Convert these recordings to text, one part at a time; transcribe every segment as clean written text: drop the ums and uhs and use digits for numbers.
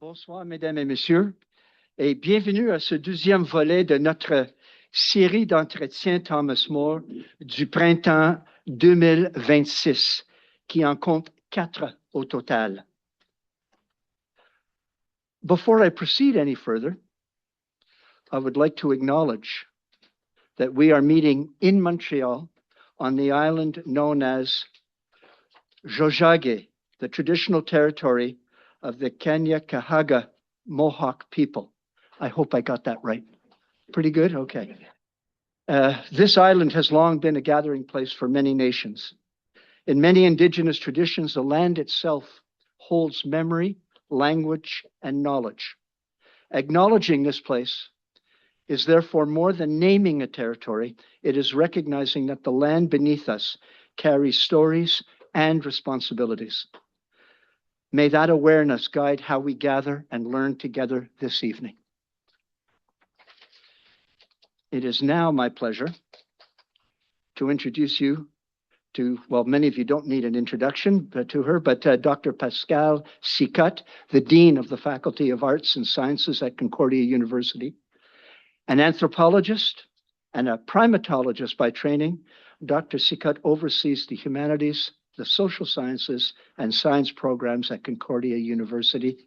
Bonsoir, mesdames et messieurs, et bienvenue à ce deuxième volet de notre série d'entretiens Thomas More du printemps 2026, qui en compte 4 au total. Before I proceed any further, I would like to acknowledge that we are meeting in Montreal on the island known as Jojage, the traditional territory of the Kanien'kehá:ka Mohawk people. I hope I got that right. Pretty good? Okay. This island has long been a gathering place for many nations. In many Indigenous traditions, the land itself holds memory, language, and knowledge. Acknowledging this place is therefore more than naming a territory. It is recognizing that the land beneath us carries stories and responsibilities. May that awareness guide how we gather and learn together this evening. It is now my pleasure to introduce you to, well, many of you don't need an introduction to her, but Dr. Pascale Sicotte, the Dean of the Faculty of Arts and Sciences at Concordia University. An anthropologist and a primatologist by training, Dr. Sicotte oversees the humanities, the social sciences, and science programs at Concordia University.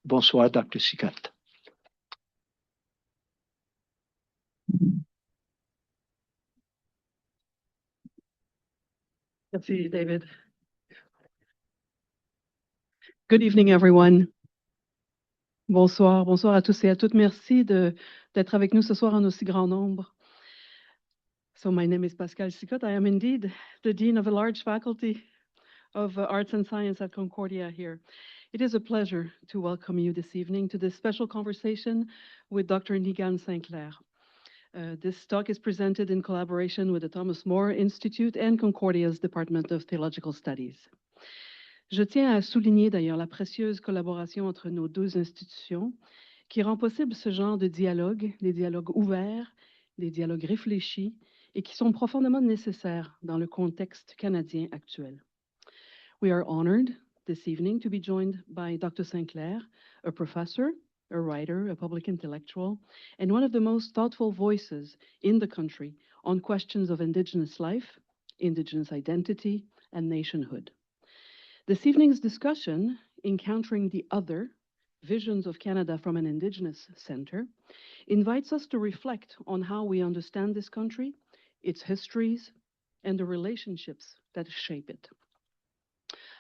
Bonsoir, Dr. Sicotte. Merci, David. Good evening, everyone. Bonsoir, bonsoir à tous et à toutes. Merci d'être avec nous ce soir en aussi grand nombre. So my name is Pascale Sicotte. I am indeed the Dean of a large faculty of Arts and Science at Concordia here. It is a pleasure to welcome you this evening to this special conversation with Dr. Niigaan Sinclair. This talk is presented in collaboration with the Thomas More Institute and Concordia's Department of Theological Studies. Je tiens à souligner d'ailleurs la précieuse collaboration entre nos deux institutions qui rend possible ce genre de dialogue, des dialogues ouverts, des dialogues réfléchis et qui sont profondément nécessaires dans le contexte canadien actuel. We are honored this evening to be joined by Dr. Sinclair, a professor, a writer, a public intellectual, and one of the most thoughtful voices in the country on questions of Indigenous life, Indigenous identity, and nationhood. This evening's discussion, Encountering the Other, Visions of Canada from an Indigenous Center, invites us to reflect on how we understand this country, its histories, and the relationships that shape it.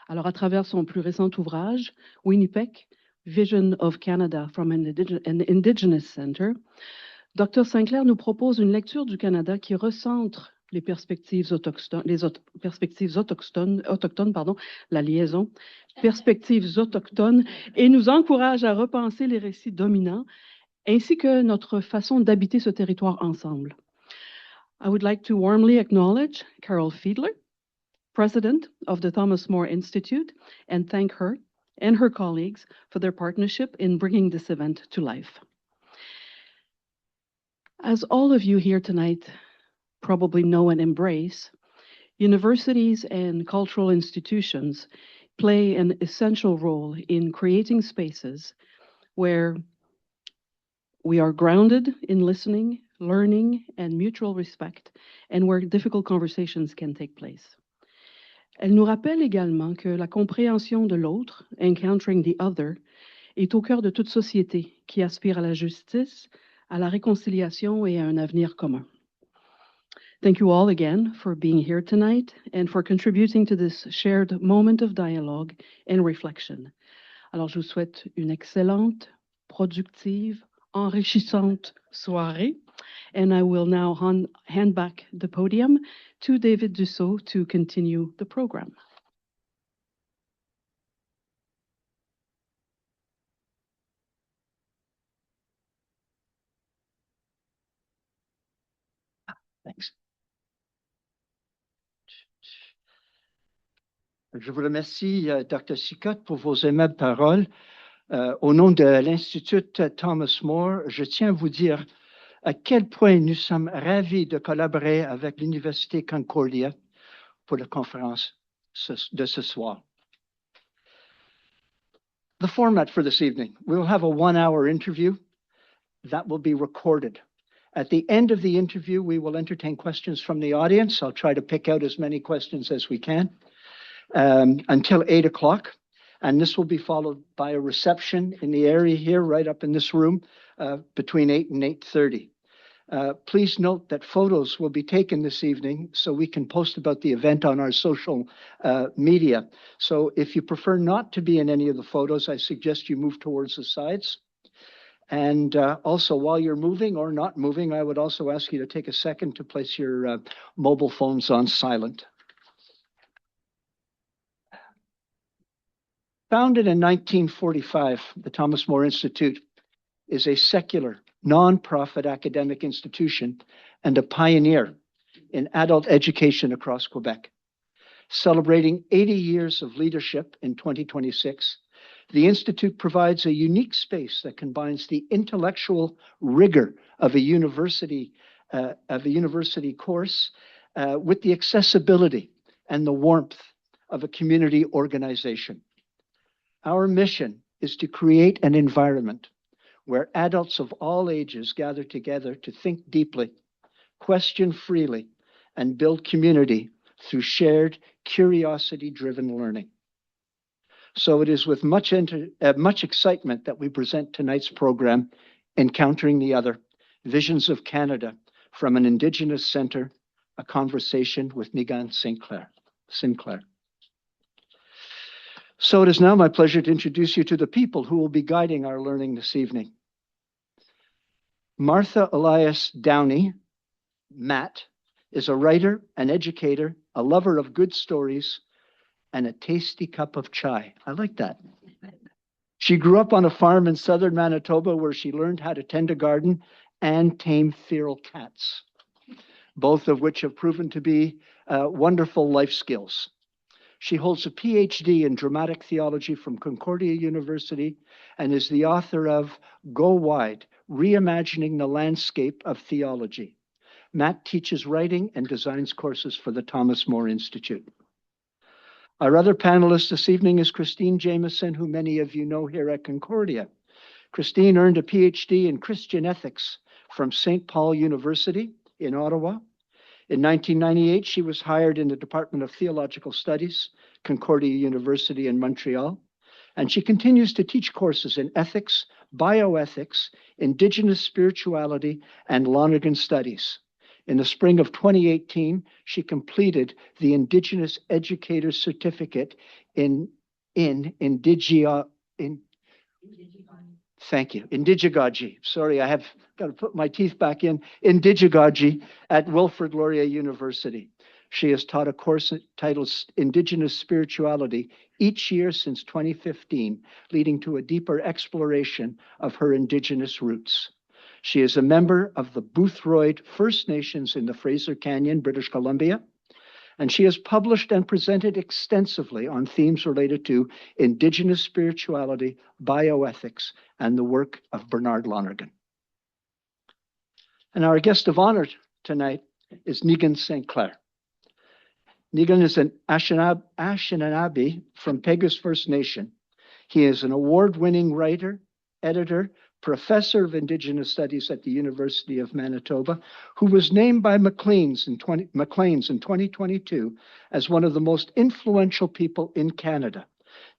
Alors, à travers son plus récent ouvrage, Winnipeg, Vision of Canada from an Indigenous Center, Dr. Sinclair nous propose une lecture du Canada qui recentre les perspectives autochtones, la liaison, perspectives autochtones, et nous encourage à repenser les récits dominants, ainsi que notre façon d'habiter ce territoire ensemble. I would like to warmly acknowledge Carol Fiedler, President of the Thomas More Institute, and thank her and her colleagues for their partnership in bringing this event to life. As all of you here tonight probably know and embrace, universities and cultural institutions play an essential role in creating spaces where we are grounded in listening, learning, and mutual respect, and where difficult conversations can take place. Elle nous rappelle également que la compréhension de l'autre, encountering the other, est au cœur de toute société qui aspire à la justice, à la réconciliation et à un avenir commun. Thank you all again for being here tonight and for contributing to this shared moment of dialogue and reflection. Alors, je vous souhaite une excellente, productive, enrichissante soirée. And I will now hand back the podium to David Dussault to continue the program. Thanks. Je vous remercie, Dr. Sicotte, pour vos aimables paroles. Au nom de l'Institut Thomas More, je tiens à vous dire à quel point nous sommes ravis de collaborer avec l'Université Concordia pour la conférence de ce soir. The format for this evening, we'll have a 1-hour interview that will be recorded. At the end of the interview, we will entertain questions from the audience. I'll try to pick out as many questions as we can until 8 o'clock. And this will be followed by a reception in the area here, right up in this room, between 8 and 8:30. Please note that photos will be taken this evening so we can post about the event on our social media. So if you prefer not to be in any of the photos, I suggest you move towards the sides. And also, while you're moving or not moving, I would also ask you to take a second to place your mobile phones on silent. Founded in 1945, the Thomas More Institute is a secular, nonprofit academic institution and a pioneer in adult education across Quebec. Celebrating 80 years of leadership in 2026, the Institute provides a unique space that combines the intellectual rigor of a university course with the accessibility and the warmth of a community organization. Our mission is to create an environment where adults of all ages gather together to think deeply, question freely, and build community through shared, curiosity-driven learning. So it is with much excitement that we present tonight's program, Encountering the Other, Visions of Canada from an Indigenous Center, a conversation with Niigaan Sinclair. So it is now my pleasure to introduce you to the people who will be guiding our learning this evening. Martha Elias Downey, Matt, is a writer, an educator, a lover of good stories, and a tasty cup of chai. I like that. She grew up on a farm in southern Manitoba where she learned how to tend a garden and tame feral cats, both of which have proven to be wonderful life skills. She holds a PhD in dramatic theology from Concordia University and is the author of Go Wide, Reimagining the Landscape of Theology. Matt teaches writing and designs courses for the Thomas More Institute. Our other panelist this evening is Christine Jamieson, who many of you know here at Concordia. Christine earned a PhD in Christian ethics from St. Paul University in Ottawa. In 1998, she was hired in the Department of Theological Studies, Concordia University in Montreal, and she continues to teach courses in ethics, bioethics, Indigenous spirituality, and Lonergan studies. In the spring of 2018, she completed the Indigenous Educator Certificate in Indigigaji. Sorry, I have got to put my teeth back in. Indigigaji at Wilfrid Laurier University. She has taught a course titled Indigenous Spirituality each year since 2015, leading to a deeper exploration of her Indigenous roots. She is a member of the Boothroyd First Nations in the Fraser Canyon, British Columbia, and she has published and presented extensively on themes related to Indigenous spirituality, bioethics, and the work of Bernard Lonergan. And our guest of honor tonight is Niigaan Sinclair. Niigaan is an Anishinaabe from Peguis First Nation. He is an award-winning writer, editor, professor of Indigenous Studies at the University of Manitoba, who was named by Maclean's in 2022 as one of the most influential people in Canada.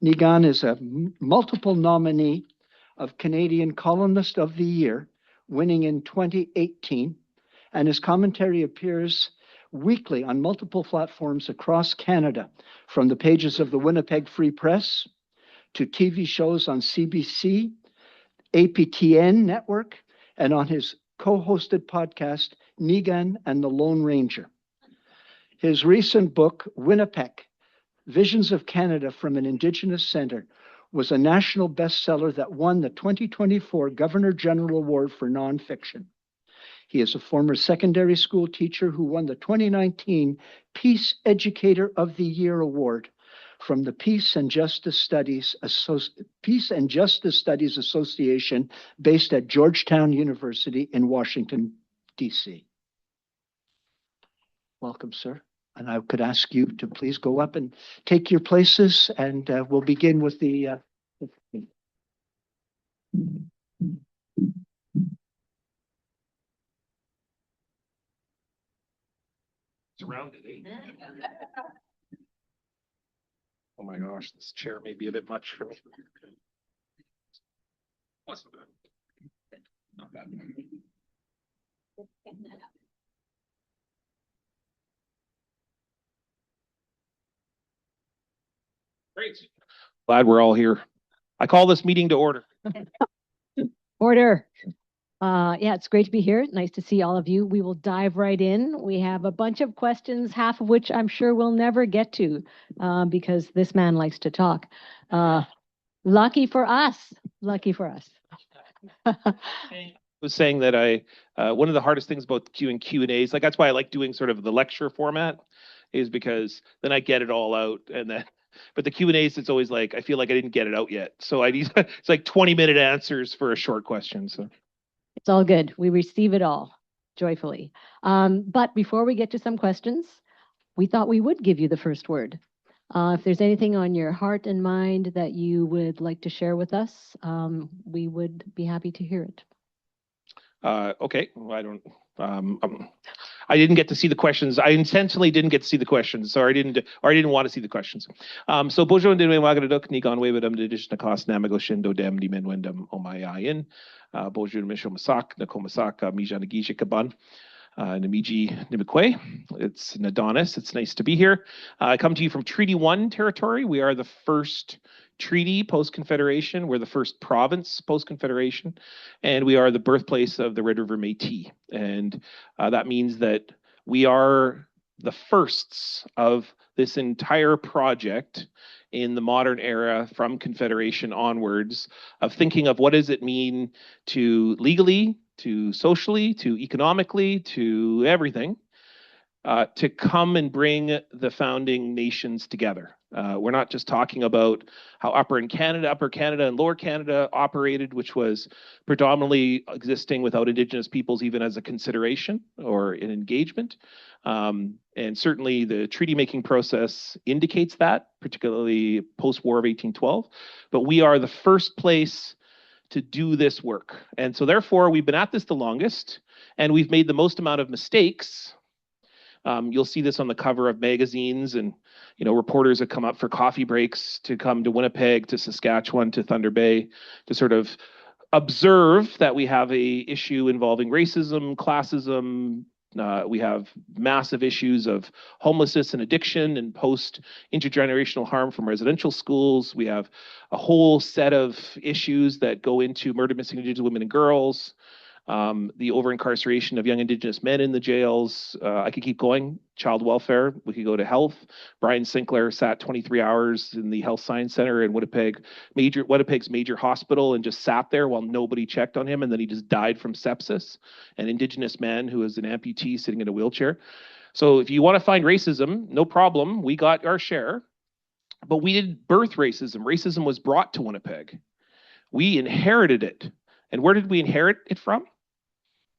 Niigaan is a multiple nominee of Canadian Columnist of the Year, winning in 2018, and his commentary appears weekly on multiple platforms across Canada, from the pages of the Winnipeg Free Press to TV shows on CBC, APTN network, and on his co-hosted podcast, Niigaan and the Lone Ranger. His recent book, Winnipeg, Visions of Canada from an Indigenous Center, was a national bestseller that won the 2024 Governor General Award for Nonfiction. He is a former secondary school teacher who won the 2019 Peace Educator of the Year Award from the Peace and Justice Studies Association based at Georgetown University in Washington, D.C. Welcome, sir. And I could ask you to please go up and take your places, and we'll begin with the Surrounded, eh? Oh my gosh, this chair may be a bit much for me. What's that? Not bad. Great. Glad we're all here. I call this meeting to order. Order. Yeah, it's great to be here. Nice to see all of you. We will dive right in. We have a bunch of questions, half of which I'm sure we'll never get to because this man likes to talk. Lucky for us. Lucky for us. I was saying that one of the hardest things about Q&As, like that's why I like doing sort of the lecture format, is because then I get it all out, and then but the Q&As, it's always like I feel like I didn't get it out yet, so I need it's like 20-minute answers for a short question. So it's all good. We receive it all joyfully. But before we get to some questions, we thought we would give you the first word. If there's anything on your heart and mind that you would like to share with us, we would be happy to hear it. Okay, well, I didn't get to see the questions. I intentionally didn't get to see the questions, so I didn't want to see the questions. So bonjour and wagaduk Niigaan Webadum Didish Nakos Namago Shindo Dem Dimen Wendam Omayayin. Bonjour Misho Masak, Nakomasaka, Mijanagisha Kaban. Namiji Nimikwe. It's an Adonis. It's nice to be here. I come to you from Treaty 1 territory. We are the first treaty post-Confederation. We're the first province post-Confederation. And we are the birthplace of the Red River Métis. And that means that we are the firsts of this entire project in the modern era from Confederation onwards of thinking of what does it mean to legally, to socially, to economically, to everything, to come and bring the founding nations together. We're not just talking about how Upper Canada and Lower Canada operated, which was predominantly existing without Indigenous peoples even as a consideration or an engagement. And certainly the treaty-making process indicates that, particularly post-war of 1812. But we are the first place to do this work. And so therefore, we've been at this the longest, and we've made the most amount of mistakes. You'll see this on the cover of magazines, and reporters that come up for coffee breaks to come to Winnipeg, to Saskatchewan, to Thunder Bay, to sort of observe that we have a issue involving racism, classism. We have massive issues of homelessness and addiction and post-intergenerational harm from residential schools. We have a whole set of issues that go into murder, missing Indigenous women and girls, the over-incarceration of young Indigenous men in the jails. I could keep going. Child welfare. We could go to health. Brian Sinclair sat 23 hours in the Health Science Center in Winnipeg's major hospital, and just sat there while nobody checked on him, and then he just died from sepsis. An Indigenous man who was an amputee sitting in a wheelchair. So if you want to find racism, no problem. We got our share. But we didn't birth racism. Racism was brought to Winnipeg. We inherited it. And where did we inherit it from?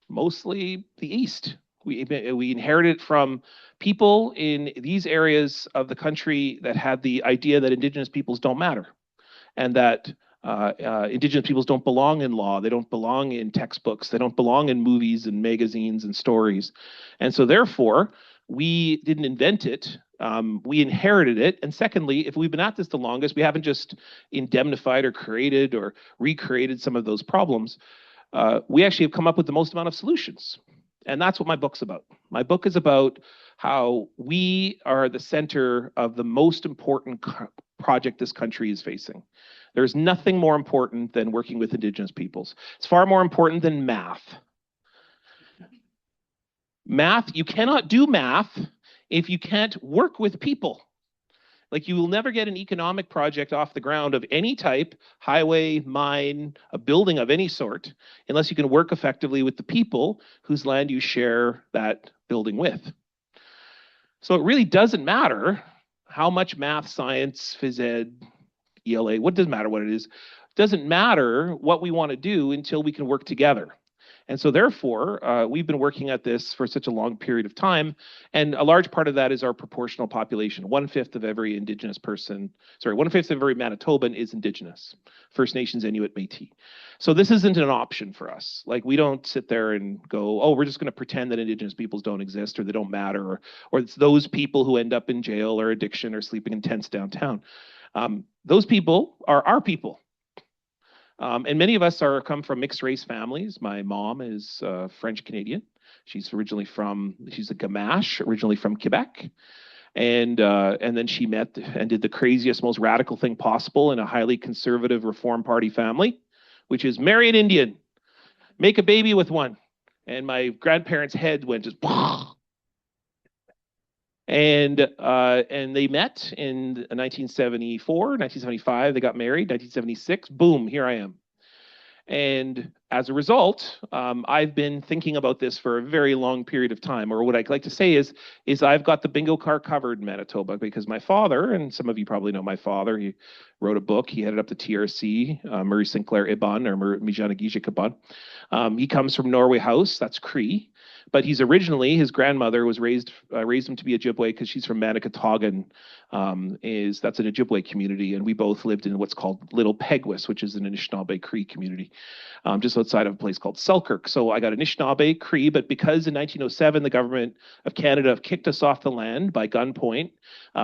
Mostly the East. We inherited it from people in these areas of the country that had the idea that Indigenous peoples don't matter, and that Indigenous peoples don't belong in law, they don't belong in textbooks, they don't belong in movies and magazines and stories. And so therefore, we didn't invent it, we inherited it. And secondly, if we've been at this the longest, we haven't just indemnified or created or recreated some of those problems. We actually have come up with the most amount of solutions. And that's what my book's about. My book is about how we are the center of the most important project this country is facing. There's nothing more important than working with Indigenous peoples. It's far more important than math. Math, you cannot do math if you can't work with people. Like, you will never get an economic project off the ground of any type, highway, mine, a building of any sort, unless you can work effectively with the people whose land you share that building with. So it really doesn't matter how much math, science, phys ed, ELA, what does matter what it is? It doesn't matter what we want to do until we can work together. And so therefore, we've been working at this for such a long period of time. And a large part of that is our proportional population. 1/5 of every Indigenous person, sorry, 1/5 of every Manitoban is Indigenous. First Nations, Inuit, Métis. So this isn't an option for us. Like, we don't sit there and go, oh, we're just going to pretend that Indigenous peoples don't exist or they don't matter, or it's those people who end up in jail or addiction or sleeping in tents downtown. Those people are our people. And many of us come from mixed race families. My mom is French Canadian. She's a Gamache, originally from Quebec. And then she met and did the craziest, most radical thing possible in a highly conservative Reform Party family, which is marry an Indian, make a baby with one. And my grandparents' head went just, and they met in 1974, 1975. They got married. 1976, boom, here I am. And as a result, I've been thinking about this for a very long period of time. Or what I'd like to say is I've got the bingo card covered in Manitoba, because my father, and some of you probably know my father, he wrote a book. He headed up the TRC, Murray Sinclair Iban, or Mijanagija Kaban. He comes from Norway House, that's Cree. But his grandmother was raised him to be Ojibwe because she's from Manicatogan. That's an Ojibwe community, and we both lived in what's called Little Peguis, which is an Anishinaabe Cree community, just outside of a place called Selkirk. So I got Anishinaabe Cree, but because in 1907 the government of Canada kicked us off the land by gunpoint,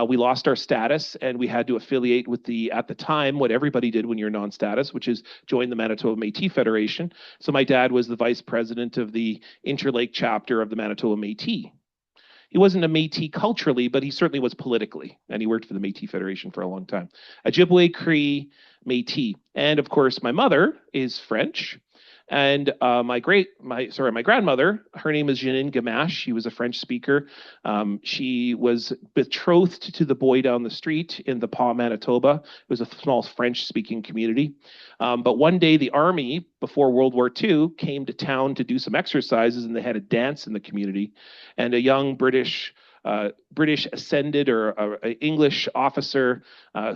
we lost our status, and we had to affiliate with at the time, what everybody did when you're non-status, which is join the Manitoba Métis Federation. So my dad was the vice president of the Interlake chapter of the Manitoba Métis. He wasn't a Métis culturally, but he certainly was politically, and he worked for the Métis Federation for a long time. Ojibwe, Cree, Métis, and of course my mother is French, and my grandmother, her name is Janine Gamache. She was a French speaker. She was betrothed to the boy down the street in the Pas, Manitoba. It was a small French-speaking community. But one day the army, before World War II, came to town to do some exercises, and they had a dance in the community. And a young British ascended or English officer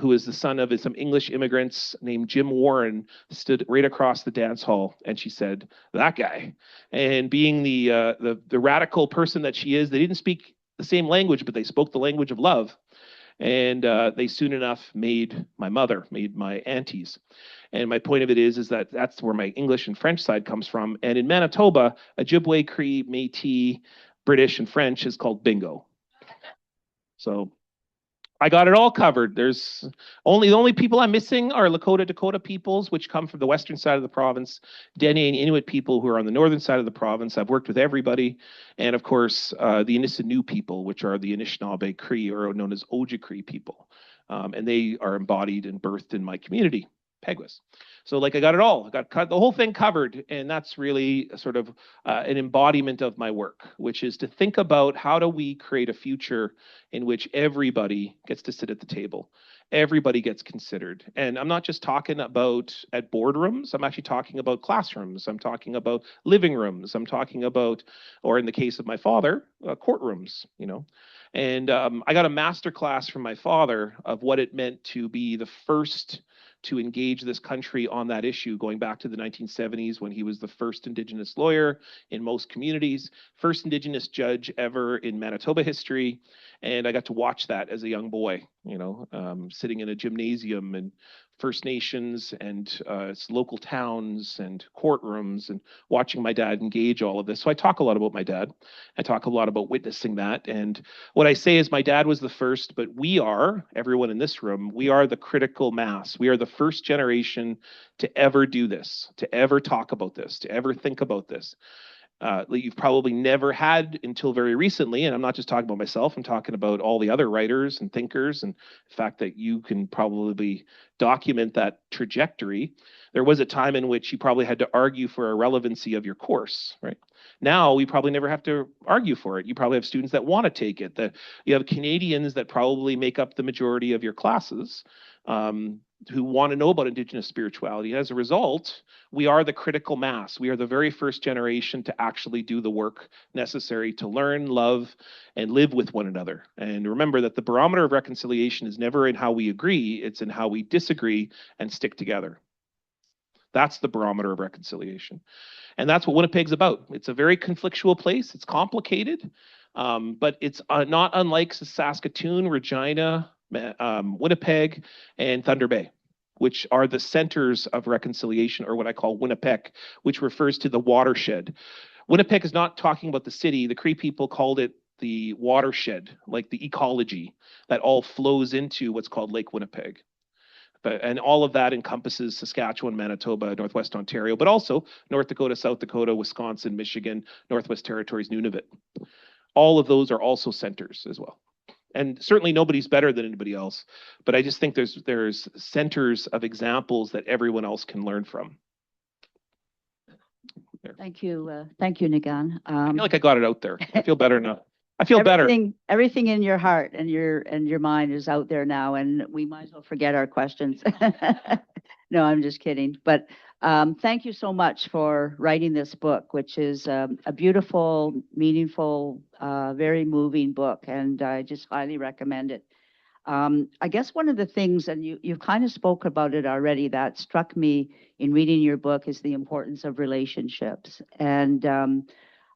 who was the son of some English immigrants named Jim Warren stood right across the dance hall, and she said, "That guy." And being the radical person that she is, they didn't speak the same language, but they spoke the language of love. And they soon enough made my aunties. And my point of it is that that's where my English and French side comes from. And in Manitoba, Ojibwe, Cree, Métis, British, and French is called bingo. So I got it all covered. The only people I'm missing are Lakota Dakota peoples, which come from the western side of the province, Dene and Inuit people who are on the northern side of the province. I've worked with everybody. And of course, the Inisinu people, which are the Anishinaabe Cree, or known as Ojibwe people. And they are embodied and birthed in my community, Peguis. So like I got it all. I got the whole thing covered, and that's really sort of an embodiment of my work, which is to think about how do we create a future in which everybody gets to sit at the table. Everybody gets considered. And I'm not just talking about at boardrooms. I'm actually talking about classrooms. I'm talking about living rooms. I'm talking about, or in the case of my father, courtrooms, you know. And I got a master class from my father of what it meant to be the first to engage this country on that issue, going back to the 1970s when he was the first Indigenous lawyer in most communities, first Indigenous judge ever in Manitoba history. And I got to watch that as a young boy, you know, sitting in a gymnasium and First Nations and local towns and courtrooms, and watching my dad engage all of this. So I talk a lot about my dad. I talk a lot about witnessing that. And what I say is my dad was the first, but we are, everyone in this room, we are the critical mass. We are the first generation to ever do this, to ever talk about this, to ever think about this. That you've probably never had until very recently. And I'm not just talking about myself, I'm talking about all the other writers and thinkers, and the fact that you can probably document that trajectory. There was a time in which you probably had to argue for a relevancy of your course, right? Now we probably never have to argue for it. You probably have students that want to take it, that you have Canadians that probably make up the majority of your classes, who want to know about Indigenous spirituality. And as a result, we are the critical mass. We are the very first generation to actually do the work necessary to learn, love, and live with one another. And remember that the barometer of reconciliation is never in how we agree, it's in how we disagree and stick together. That's the barometer of reconciliation. And that's what Winnipeg's about. It's a very conflictual place. It's complicated, but it's not unlike Saskatoon, Regina, Winnipeg, and Thunder Bay, which are the centers of reconciliation, or what I call Winnipeg, which refers to the watershed. Winnipeg is not talking about the city. The Cree people called it the watershed, like the ecology that all flows into what's called Lake Winnipeg. And all of that encompasses Saskatchewan, Manitoba, Northwest Ontario, but also North Dakota, South Dakota, Wisconsin, Michigan, Northwest Territories, Nunavut. All of those are also centers as well. And certainly nobody's better than anybody else, but I just think there's centers of examples that everyone else can learn from. There. Thank you, Niigaan. I feel like I got it out there. I feel better now. I feel better. Everything in your heart and your mind is out there now, and we might as well forget our questions. No, I'm just kidding. But thank you so much for writing this book, which is a beautiful, meaningful, very moving book, and I just highly recommend it. I guess one of the things, and you've kind of spoke about it already, that struck me in reading your book is the importance of relationships. And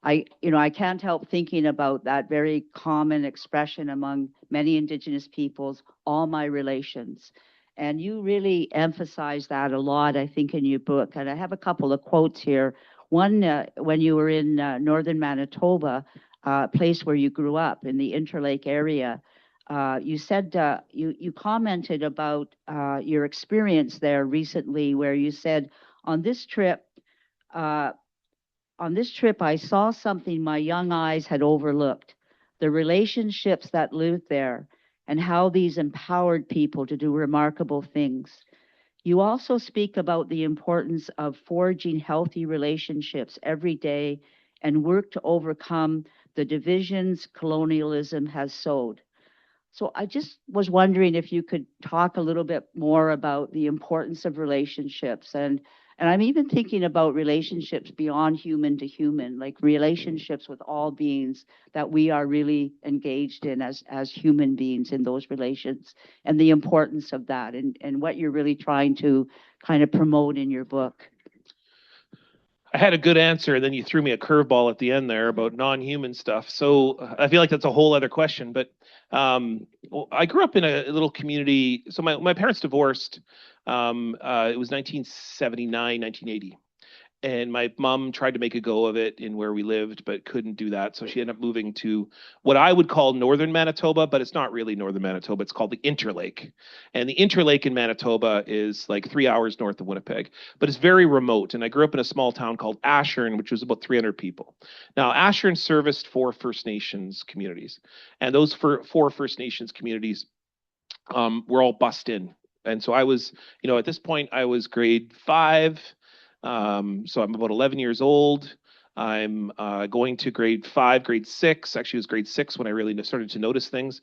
I can't help thinking about that very common expression among many Indigenous peoples, all my relations. And you really emphasize that a lot, I think, in your book. And I have a couple of quotes here. One, when you were in northern Manitoba, a place where you grew up in the Interlake area, you said, you commented about your experience there recently, where you said, on this trip, I saw something my young eyes had overlooked, the relationships that lived there and how these empowered people to do remarkable things. You also speak about the importance of forging healthy relationships every day and work to overcome the divisions colonialism has sowed. So I just was wondering if you could talk a little bit more about the importance of relationships. And I'm even thinking about relationships beyond human to human, like relationships with all beings that we are really engaged in as human beings in those relations, and the importance of that, and what you're really trying to kind of promote in your book. I had a good answer, and then you threw me a curveball at the end there about non-human stuff. So I feel like that's a whole other question. But I grew up in a little community. So my parents divorced. It was 1979, 1980. And my mom tried to make a go of it in where we lived, but couldn't do that. So she ended up moving to what I would call northern Manitoba, but it's not really northern Manitoba. It's called the Interlake. And the Interlake in Manitoba is like 3 hours north of Winnipeg, but it's very remote. And I grew up in a small town called Ashern, which was about 300 people. Now, Ashern serviced 4 First Nations communities. And those 4 First Nations communities were all bussed in. And so I was, at this point, I was grade 5. So I'm about 11 years old. I'm going to grade 5, grade 6. Actually, it was grade 6 when I really started to notice things.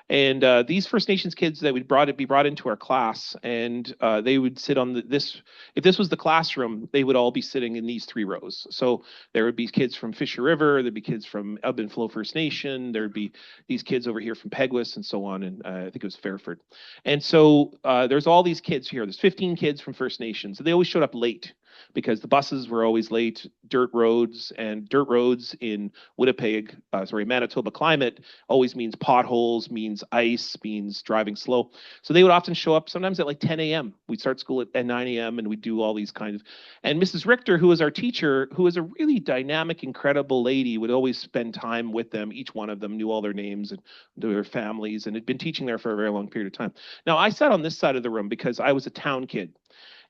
And these First Nations kids that would be brought into our class, and they would sit on this. If this was the classroom, they would all be sitting in these 3 rows. So there would be kids from Fisher River, there'd be kids from Ebb and Flow First Nation, there'd be these kids over here from Peguis and so on, and I think it was Fairford. And so there's all these kids here. There's 15 kids from First Nations. So they always showed up late, because the buses were always late, dirt roads in Winnipeg, Manitoba climate always means potholes, means ice, means driving slow. So they would often show up sometimes at like 10 a.m. We'd start school at 9 a.m. and we'd do all these kinds of, and Mrs. Richter, who was our teacher, who was a really dynamic, incredible lady, would always spend time with them. Each one of them knew all their names and their families, and had been teaching there for a very long period of time. Now, I sat on this side of the room because I was a town kid.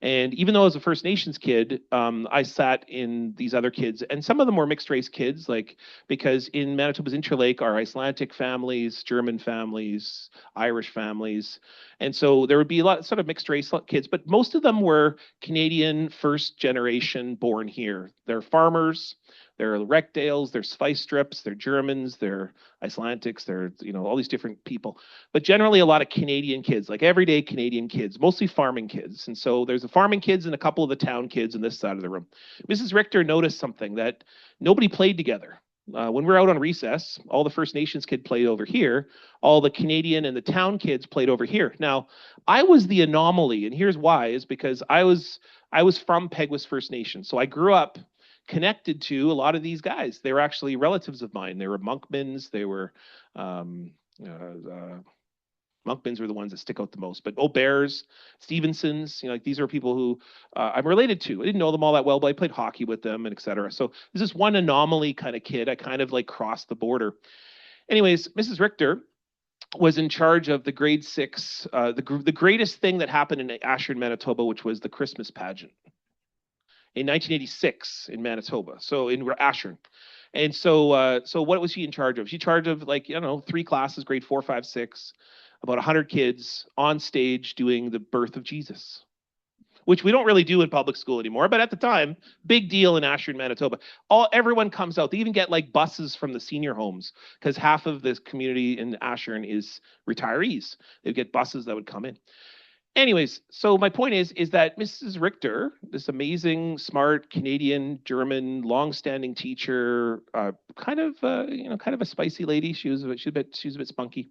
And even though I was a First Nations kid, I sat in these other kids, and some of them were mixed race kids, because in Manitoba's Interlake are Icelandic families, German families, Irish families. And so there would be a lot of sort of mixed race kids, but most of them were Canadian first generation born here. They're farmers, they're Rechdales, they're Spice Strips, they're Germans, they're Icelandics, they're, all these different people. But generally a lot of Canadian kids, like everyday Canadian kids, mostly farming kids. And so there's the farming kids and a couple of the town kids on this side of the room. Mrs. Richter noticed something, that nobody played together. when we're out on recess, all the First Nations kids played over here. All the Canadian and the town kids played over here. Now, I was the anomaly, and here's why: is because I was from Peguis First Nation, so I grew up connected to a lot of these guys. They were actually relatives of mine. They were Monkmans. They were Monkmans were the ones that stick out the most. But O'Bears, Stevensons, like these are people who I'm related to. I didn't know them all that well, but I played hockey with them and et cetera. So there's this one anomaly kind of kid. I kind of like crossed the border. Anyways, Mrs. Richter was in charge of the grade 6, the greatest thing that happened in Asher, Manitoba, which was the Christmas pageant in 1986 in Manitoba. So in Asher. And so what was she in charge of? She in charge of 3 classes, grade 4, 5, 6. About 100 kids on stage doing the birth of Jesus, which we don't really do in public school anymore. But at the time, big deal in Asher, Manitoba. Everyone comes out. They even get like buses from the senior homes because half of this community in Asher is retirees. They get buses that would come in. Anyways, so my point is that Mrs. Richter, this amazing, smart Canadian, German, long-standing teacher, kind of a spicy lady. She was a bit spunky.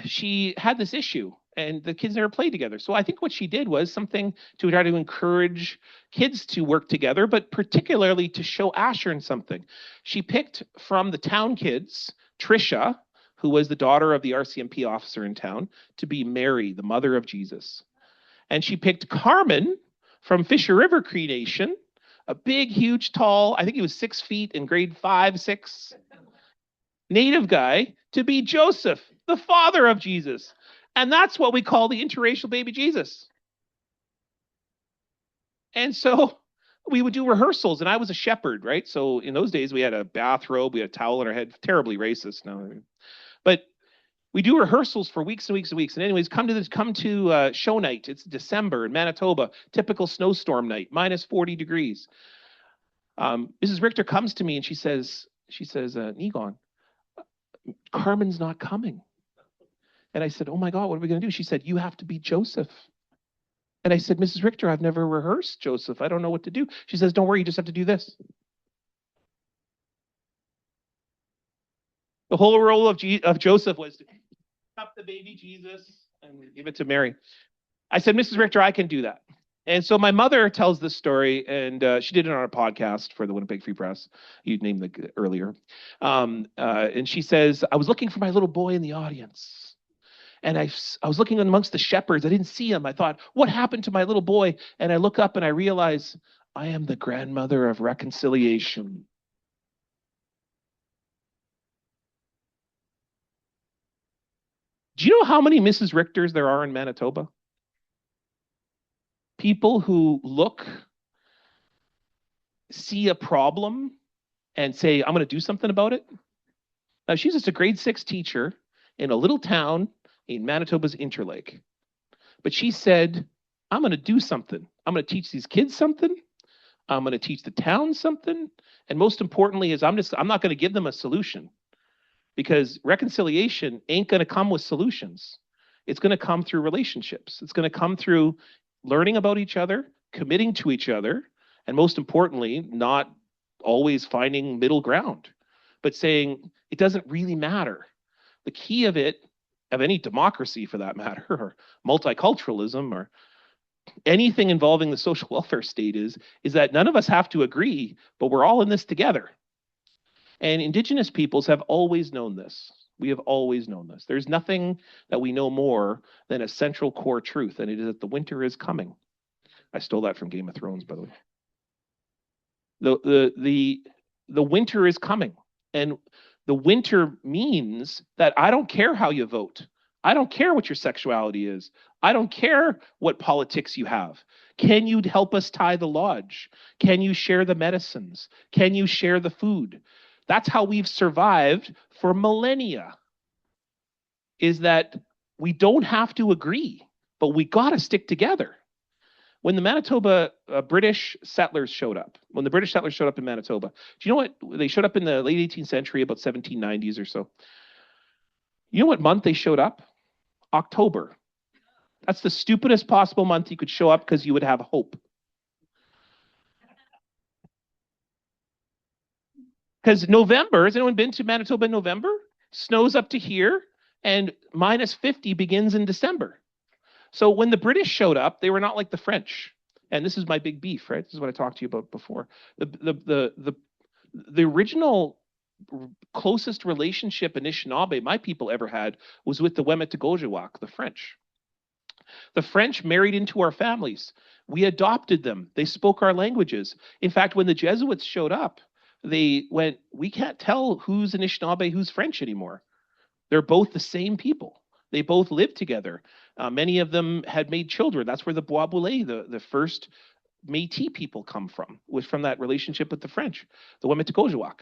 She had this issue and the kids never played together. So I think what she did was something to try to encourage kids to work together, but particularly to show Asher in something. She picked from the town kids, Trisha, who was the daughter of the RCMP officer in town, to be Mary, the mother of Jesus. And she picked Carmen from Fisher River Cree Nation, a big, huge, tall, I think he was 6 feet in grade 5, 6, Native guy, to be Joseph, the father of Jesus. And that's what we call the interracial baby Jesus. And so we would do rehearsals, and I was a shepherd, right? So in those days, we had a bathrobe, we had a towel on our head, terribly racist now. But we do rehearsals for weeks and weeks and weeks. And anyways, come to show night. It's December in Manitoba, typical snowstorm night, minus 40 degrees. Mrs. Richter comes to me and she says, Niigaan, Carmen's not coming. And I said, oh my God, what are we going to do? She said, you have to be Joseph. And I said, Mrs. Richter, I've never rehearsed Joseph. I don't know what to do. She says, don't worry, you just have to do this. The whole role of Joseph was to pick up the baby Jesus and give it to Mary. I said, Mrs. Richter, I can do that. And so my mother tells this story, and she did it on a podcast for the Winnipeg Free Press. You named it earlier. And she says, I was looking for my little boy in the audience. And I was looking amongst the shepherds. I didn't see him. I thought, what happened to my little boy? And I look up and I realize I am the grandmother of reconciliation. Do you know how many Mrs. Richters there are in Manitoba? People who see a problem and say, I'm going to do something about it. Now, she's just a grade 6 teacher in a little town in Manitoba's Interlake. But she said, I'm going to do something. I'm going to teach these kids something. I'm going to teach the town something. And most importantly is I'm not going to give them a solution, because reconciliation ain't going to come with solutions. It's going to come through relationships. It's going to come through learning about each other, committing to each other, and most importantly, not always finding middle ground, but saying it doesn't really matter. The key of any democracy for that matter, or multiculturalism, or anything involving the social welfare state is that none of us have to agree, but we're all in this together. And Indigenous peoples have always known this. We have always known this. There's nothing that we know more than a central core truth, and it is that the winter is coming. I stole that from Game of Thrones, by the way. The winter is coming, and the winter means that I don't care how you vote. I don't care what your sexuality is. I don't care what politics you have. Can you help us tie the lodge? Can you share the medicines? Can you share the food? That's how we've survived for millennia, is that we don't have to agree, but we got to stick together. When the Manitoba British settlers showed up, in Manitoba, do you know what? They showed up in the late 18th century, about 1790s or so. You know what month they showed up? October. That's the stupidest possible month you could show up, because you would have hope. Because November, has anyone been to Manitoba in November? Snows up to here, and -50 begins in December. So when the British showed up, they were not like the French. And this is my big beef, right? This is what I talked to you about before. The original closest relationship Anishinaabe my people ever had was with the Wemetigojiwak, the French. The French married into our families. We adopted them. They spoke our languages. In fact, when the Jesuits showed up, they went, we can't tell who's Anishinaabe, who's French anymore. They're both the same people. They both lived together. Many of them had made children. That's where the Bois Boulay, the first Métis people come from, was from that relationship with the French, the Wemetigojiwak.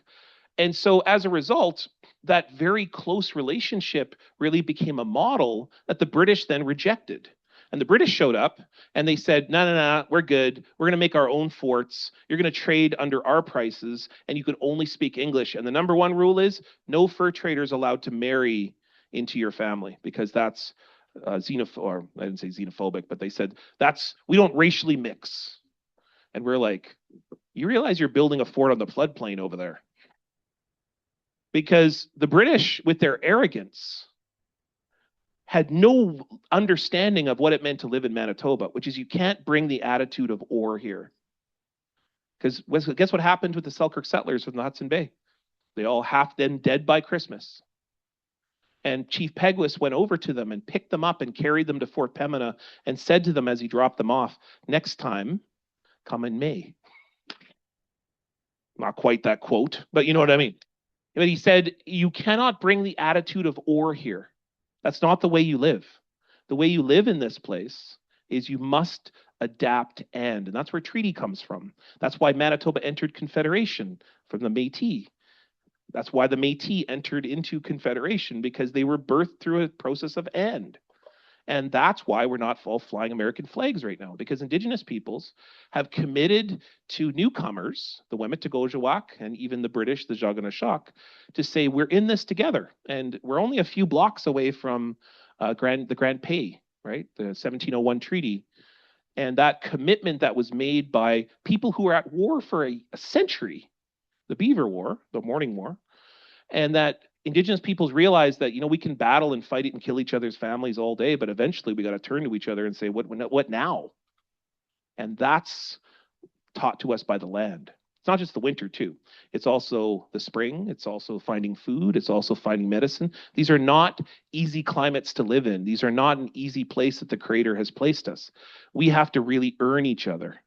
And so as a result, that very close relationship really became a model that the British then rejected. And the British showed up and they said, no, we're good. We're going to make our own forts. You're going to trade under our prices and you can only speak English. And the number one rule is no fur traders allowed to marry into your family, because that's xenophobic, or I didn't say xenophobic, but they said we don't racially mix. And we're like, you realize you're building a fort on the floodplain over there? Because the British, with their arrogance, had no understanding of what it meant to live in Manitoba, which is you can't bring the attitude of ore here. Because guess what happened with the Selkirk settlers from the Hudson Bay? They all half then dead by Christmas. And Chief Pegwis went over to them and picked them up and carried them to Fort Pembina and said to them as he dropped them off, next time, come in May. Not quite that quote, but you know what I mean. But he said, you cannot bring the attitude of ore here. That's not the way you live. The way you live in this place is you must adapt and that's where treaty comes from. That's why Manitoba entered Confederation from the Métis. That's why the Métis entered into Confederation, because they were birthed through a process of and. And that's why we're not all flying American flags right now, because Indigenous peoples have committed to newcomers, the Wemetigojiwak and even the British, the Jaganaashak, to say we're in this together. And we're only a few blocks away from the Grand Pay, right? The 1701 treaty. And that commitment that was made by people who were at war for a century, the Beaver War, the Morning War, and that Indigenous peoples realized that, we can battle and fight it and kill each other's families all day, but eventually we got to turn to each other and say, what now? And that's taught to us by the land. It's not just the winter too. It's also the spring. It's also finding food. It's also finding medicine. These are not easy climates to live in. These are not an easy place that the Creator has placed us. We have to really earn each other.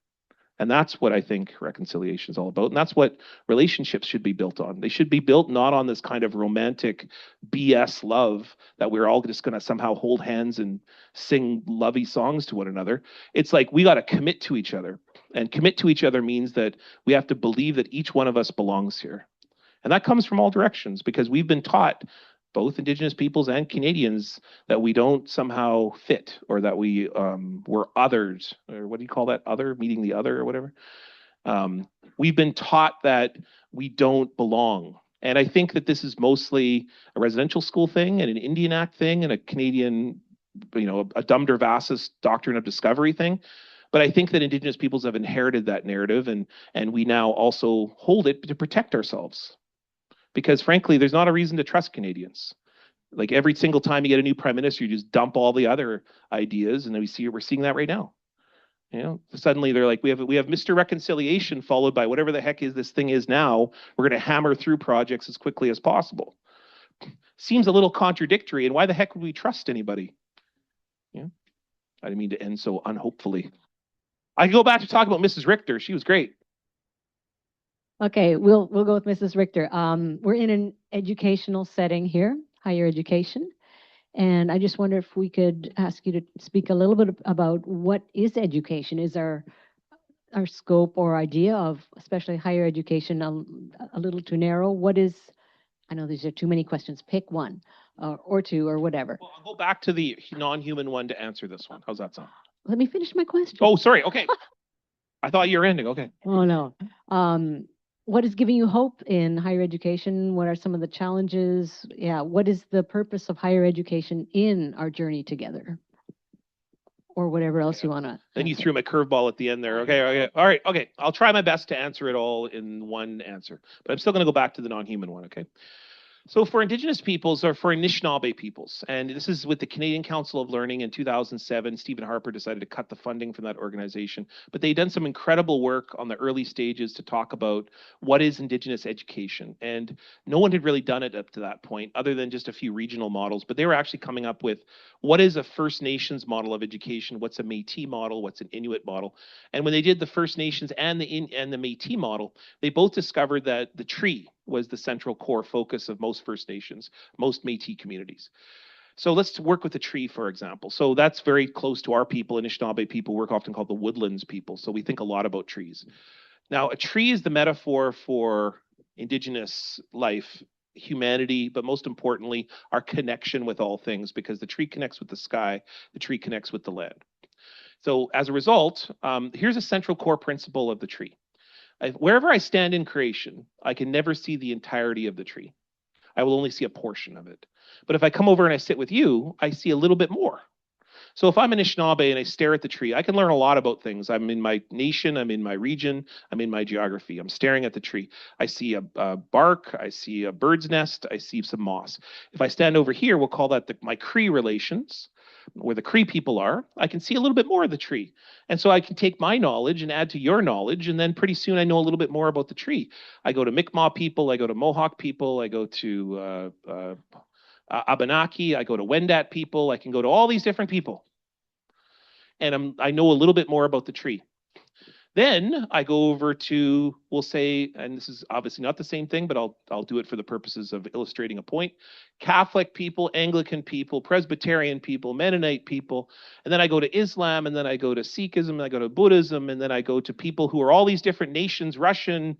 And that's what I think reconciliation is all about. And that's what relationships should be built on. They should be built not on this kind of romantic BS love that we're all just going to somehow hold hands and sing lovey songs to one another. It's like we got to commit to each other. And commit to each other means that we have to believe that each one of us belongs here. And that comes from all directions, because we've been taught, both Indigenous peoples and Canadians, that we don't somehow fit, or that we're others, or what do you call that? Other, meeting the other or whatever. We've been taught that we don't belong. And I think that this is mostly a residential school thing and an Indian Act thing and a Canadian, a Dum Dervasis doctrine of discovery thing. But I think that Indigenous peoples have inherited that narrative, and we now also hold it to protect ourselves. Because frankly, there's not a reason to trust Canadians. Like every single time you get a new prime minister, you just dump all the other ideas, and then we're seeing that right now. Suddenly they're like, we have Mr. Reconciliation followed by whatever the heck this thing is now. We're going to hammer through projects as quickly as possible. Seems a little contradictory, and why the heck would we trust anybody? I didn't mean to end so unhopefully. I can go back to talk about Mrs. Richter. She was great. Okay, we'll go with Mrs. Richter. We're in an educational setting here, higher education. And I just wonder if we could ask you to speak a little bit about what is education? Is our scope or idea of especially higher education a little too narrow? What is, I know these are too many questions, pick one or two or whatever. Well, I'll go back to the non-human one to answer this one. How's that sound? Let me finish my question. Oh, sorry. Okay. I thought you were ending. Okay. Oh, no. What is giving you hope in higher education? What are some of the challenges? Yeah, what is the purpose of higher education in our journey together? or whatever else you want to. Then you threw my curveball at the end there. Okay. All right. Okay. I'll try my best to answer it all in one answer, but I'm still going to go back to the non-human one. Okay. So for Indigenous peoples, or for Anishinaabe peoples, and this is with the Canadian Council of Learning in 2007, Stephen Harper decided to cut the funding from that organization, but they'd done some incredible work on the early stages to talk about what is Indigenous education. And no one had really done it up to that point, other than just a few regional models, but they were actually coming up with what is a First Nations model of education, what's a Métis model, what's an Inuit model. And when they did the First Nations and the Métis model, they both discovered that the tree was the central core focus of most First Nations, most Métis communities. So let's work with the tree, for example. So that's very close to our people. Anishinaabe people work often called the woodlands people. So we think a lot about trees. Now, a tree is the metaphor for Indigenous life, humanity, but most importantly, our connection with all things, because the tree connects with the sky, the tree connects with the land. So as a result, here's a central core principle of the tree. Wherever I stand in creation, I can never see the entirety of the tree. I will only see a portion of it. But if I come over and I sit with you, I see a little bit more. So if I'm an Anishinaabe and I stare at the tree, I can learn a lot about things. I'm in my nation, I'm in my region, I'm in my geography. I'm staring at the tree. I see a bark, I see a bird's nest, I see some moss. If I stand over here, we'll call that my Cree relations, where the Cree people are. I can see a little bit more of the tree. And so I can take my knowledge and add to your knowledge, and then pretty soon I know a little bit more about the tree. I go to Mi'kmaq people, I go to Mohawk people, I go to Abenaki, I go to Wendat people, I can go to all these different people. And I know a little bit more about the tree. Then I go over to, we'll say, and this is obviously not the same thing, but I'll do it for the purposes of illustrating a point. Catholic people, Anglican people, Presbyterian people, Mennonite people, and then I go to Islam, and then I go to Sikhism, and I go to Buddhism, and then I go to people who are all these different nations, Russian,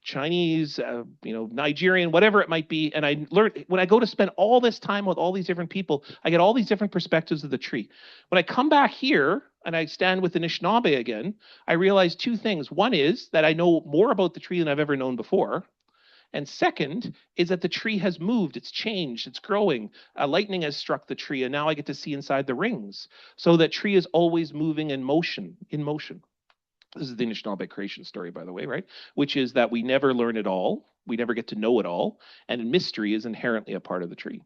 Chinese, Nigerian, whatever it might be. And I learn, when I go to spend all this time with all these different people, I get all these different perspectives of the tree. When I come back here and I stand with the Anishinaabe again, I realize two things. One is that I know more about the tree than I've ever known before. And second is that the tree has moved, it's changed, it's growing. Lightning has struck the tree, and now I get to see inside the rings. So that tree is always moving in motion. This is the Anishinaabe creation story, by the way, right? Which is that we never learn it all. We never get to know it all. And mystery is inherently a part of the tree.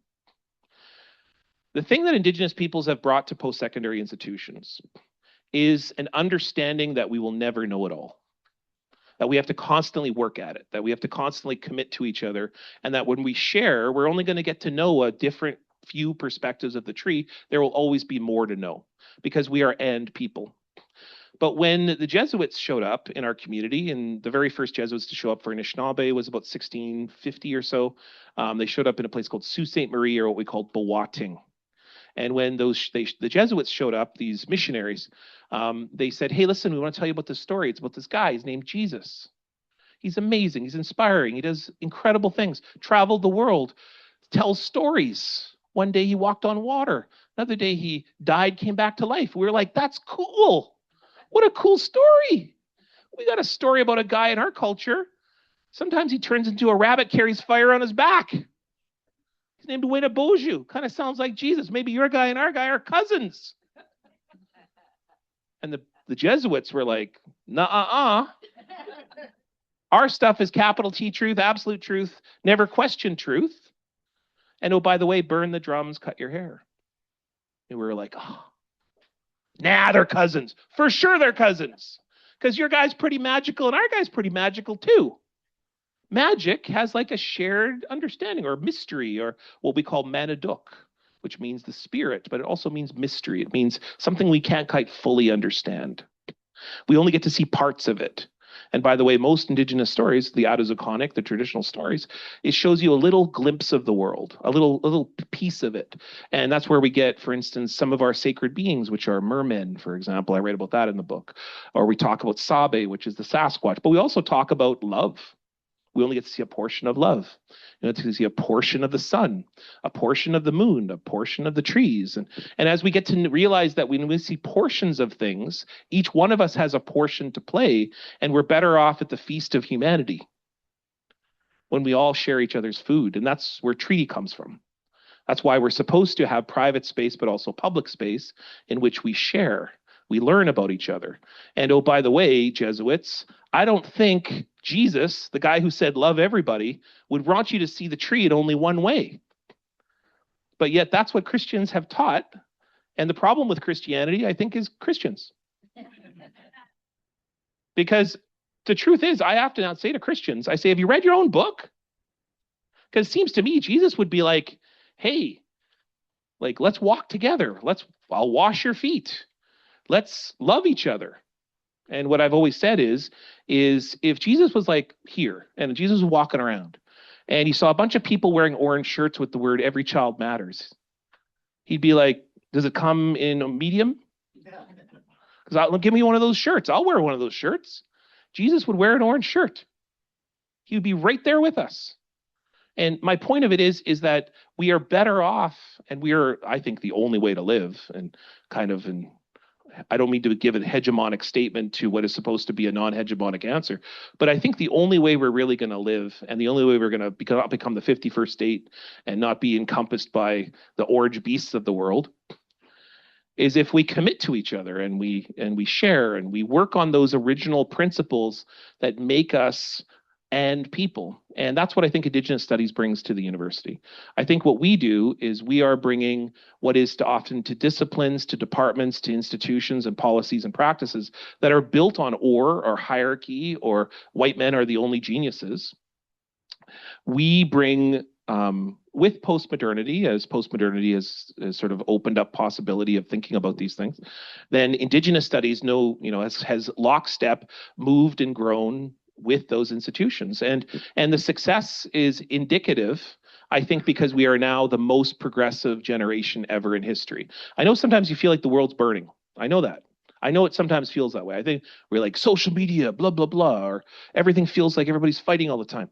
The thing that Indigenous peoples have brought to post-secondary institutions is an understanding that we will never know it all. That we have to constantly work at it. That we have to constantly commit to each other. And that when we share, we're only going to get to know a different few perspectives of the tree. There will always be more to know because we are and people. But when the Jesuits showed up in our community, and the very first Jesuits to show up for Anishinaabe was about 1650 or so, they showed up in a place called Sault Ste. Marie, or what we called Bawating. And when the Jesuits showed up, these missionaries, they said, hey, listen, we want to tell you about this story. It's about this guy. He's named Jesus. He's amazing. He's inspiring. He does incredible things. Traveled the world, tells stories. One day he walked on water. Another day he died, came back to life. We were like, that's cool. What a cool story. We got a story about a guy in our culture. Sometimes he turns into a rabbit, carries fire on his back. He's named Winnaboju. Kind of sounds like Jesus. Maybe your guy and our guy are cousins. And the Jesuits were like, nah. Our stuff is capital T truth, absolute truth, never question truth. And oh, by the way, burn the drums, cut your hair. And we were like, oh. Nah, they're cousins. For sure they're cousins. Because your guy's pretty magical and our guy's pretty magical too. Magic has like a shared understanding or mystery, or what we call manaduk, which means the spirit, but it also means mystery. It means something we can't quite fully understand. We only get to see parts of it. And by the way, most Indigenous stories, the Atazoconic, the traditional stories, it shows you a little glimpse of the world, a little piece of it. And that's where we get, for instance, some of our sacred beings, which are mermen, for example. I write about that in the book. Or we talk about Sabe, which is the Sasquatch. But we also talk about love. We only get to see a portion of love. You get to see a portion of the sun, a portion of the moon, a portion of the trees. And as we get to realize that when we see portions of things, each one of us has a portion to play, and we're better off at the feast of humanity when we all share each other's food. And that's where treaty comes from. That's why we're supposed to have private space, but also public space in which we share. We learn about each other. And oh, by the way, Jesuits, I don't think Jesus, the guy who said love everybody, would want you to see the tree in only one way. But yet that's what Christians have taught. And the problem with Christianity, I think, is Christians. Because the truth is, I have to now say to Christians, I say, have you read your own book? Because it seems to me Jesus would be like, hey, like, let's walk together. I'll wash your feet. Let's love each other. And what I've always said is if Jesus was like here and Jesus was walking around and he saw a bunch of people wearing orange shirts with the word every child matters, he'd be like, does it come in a medium? Because give me one of those shirts. I'll wear one of those shirts. Jesus would wear an orange shirt. He would be right there with us. And my point of it is that we are better off, and we are, I think, the only way to live, and kind of, and I don't mean to give a hegemonic statement to what is supposed to be a non-hegemonic answer, but I think the only way we're really going to live, and the only way we're going to become the 51st state and not be encompassed by the orange beasts of the world, is if we commit to each other and we share and we work on those original principles that make us and people. And that's what I think Indigenous Studies brings to the university. I think what we do is we are bringing what is often to disciplines, to departments, to institutions and policies and practices that are built on or hierarchy or white men are the only geniuses. We bring with postmodernity, as postmodernity has sort of opened up possibility of thinking about these things, then Indigenous Studies has lockstep moved and grown with those institutions. And the success is indicative, I think, because we are now the most progressive generation ever in history. I know sometimes you feel like the world's burning. I know that. I know it sometimes feels that way. I think we're like social media, blah, blah, blah, or everything feels like everybody's fighting all the time.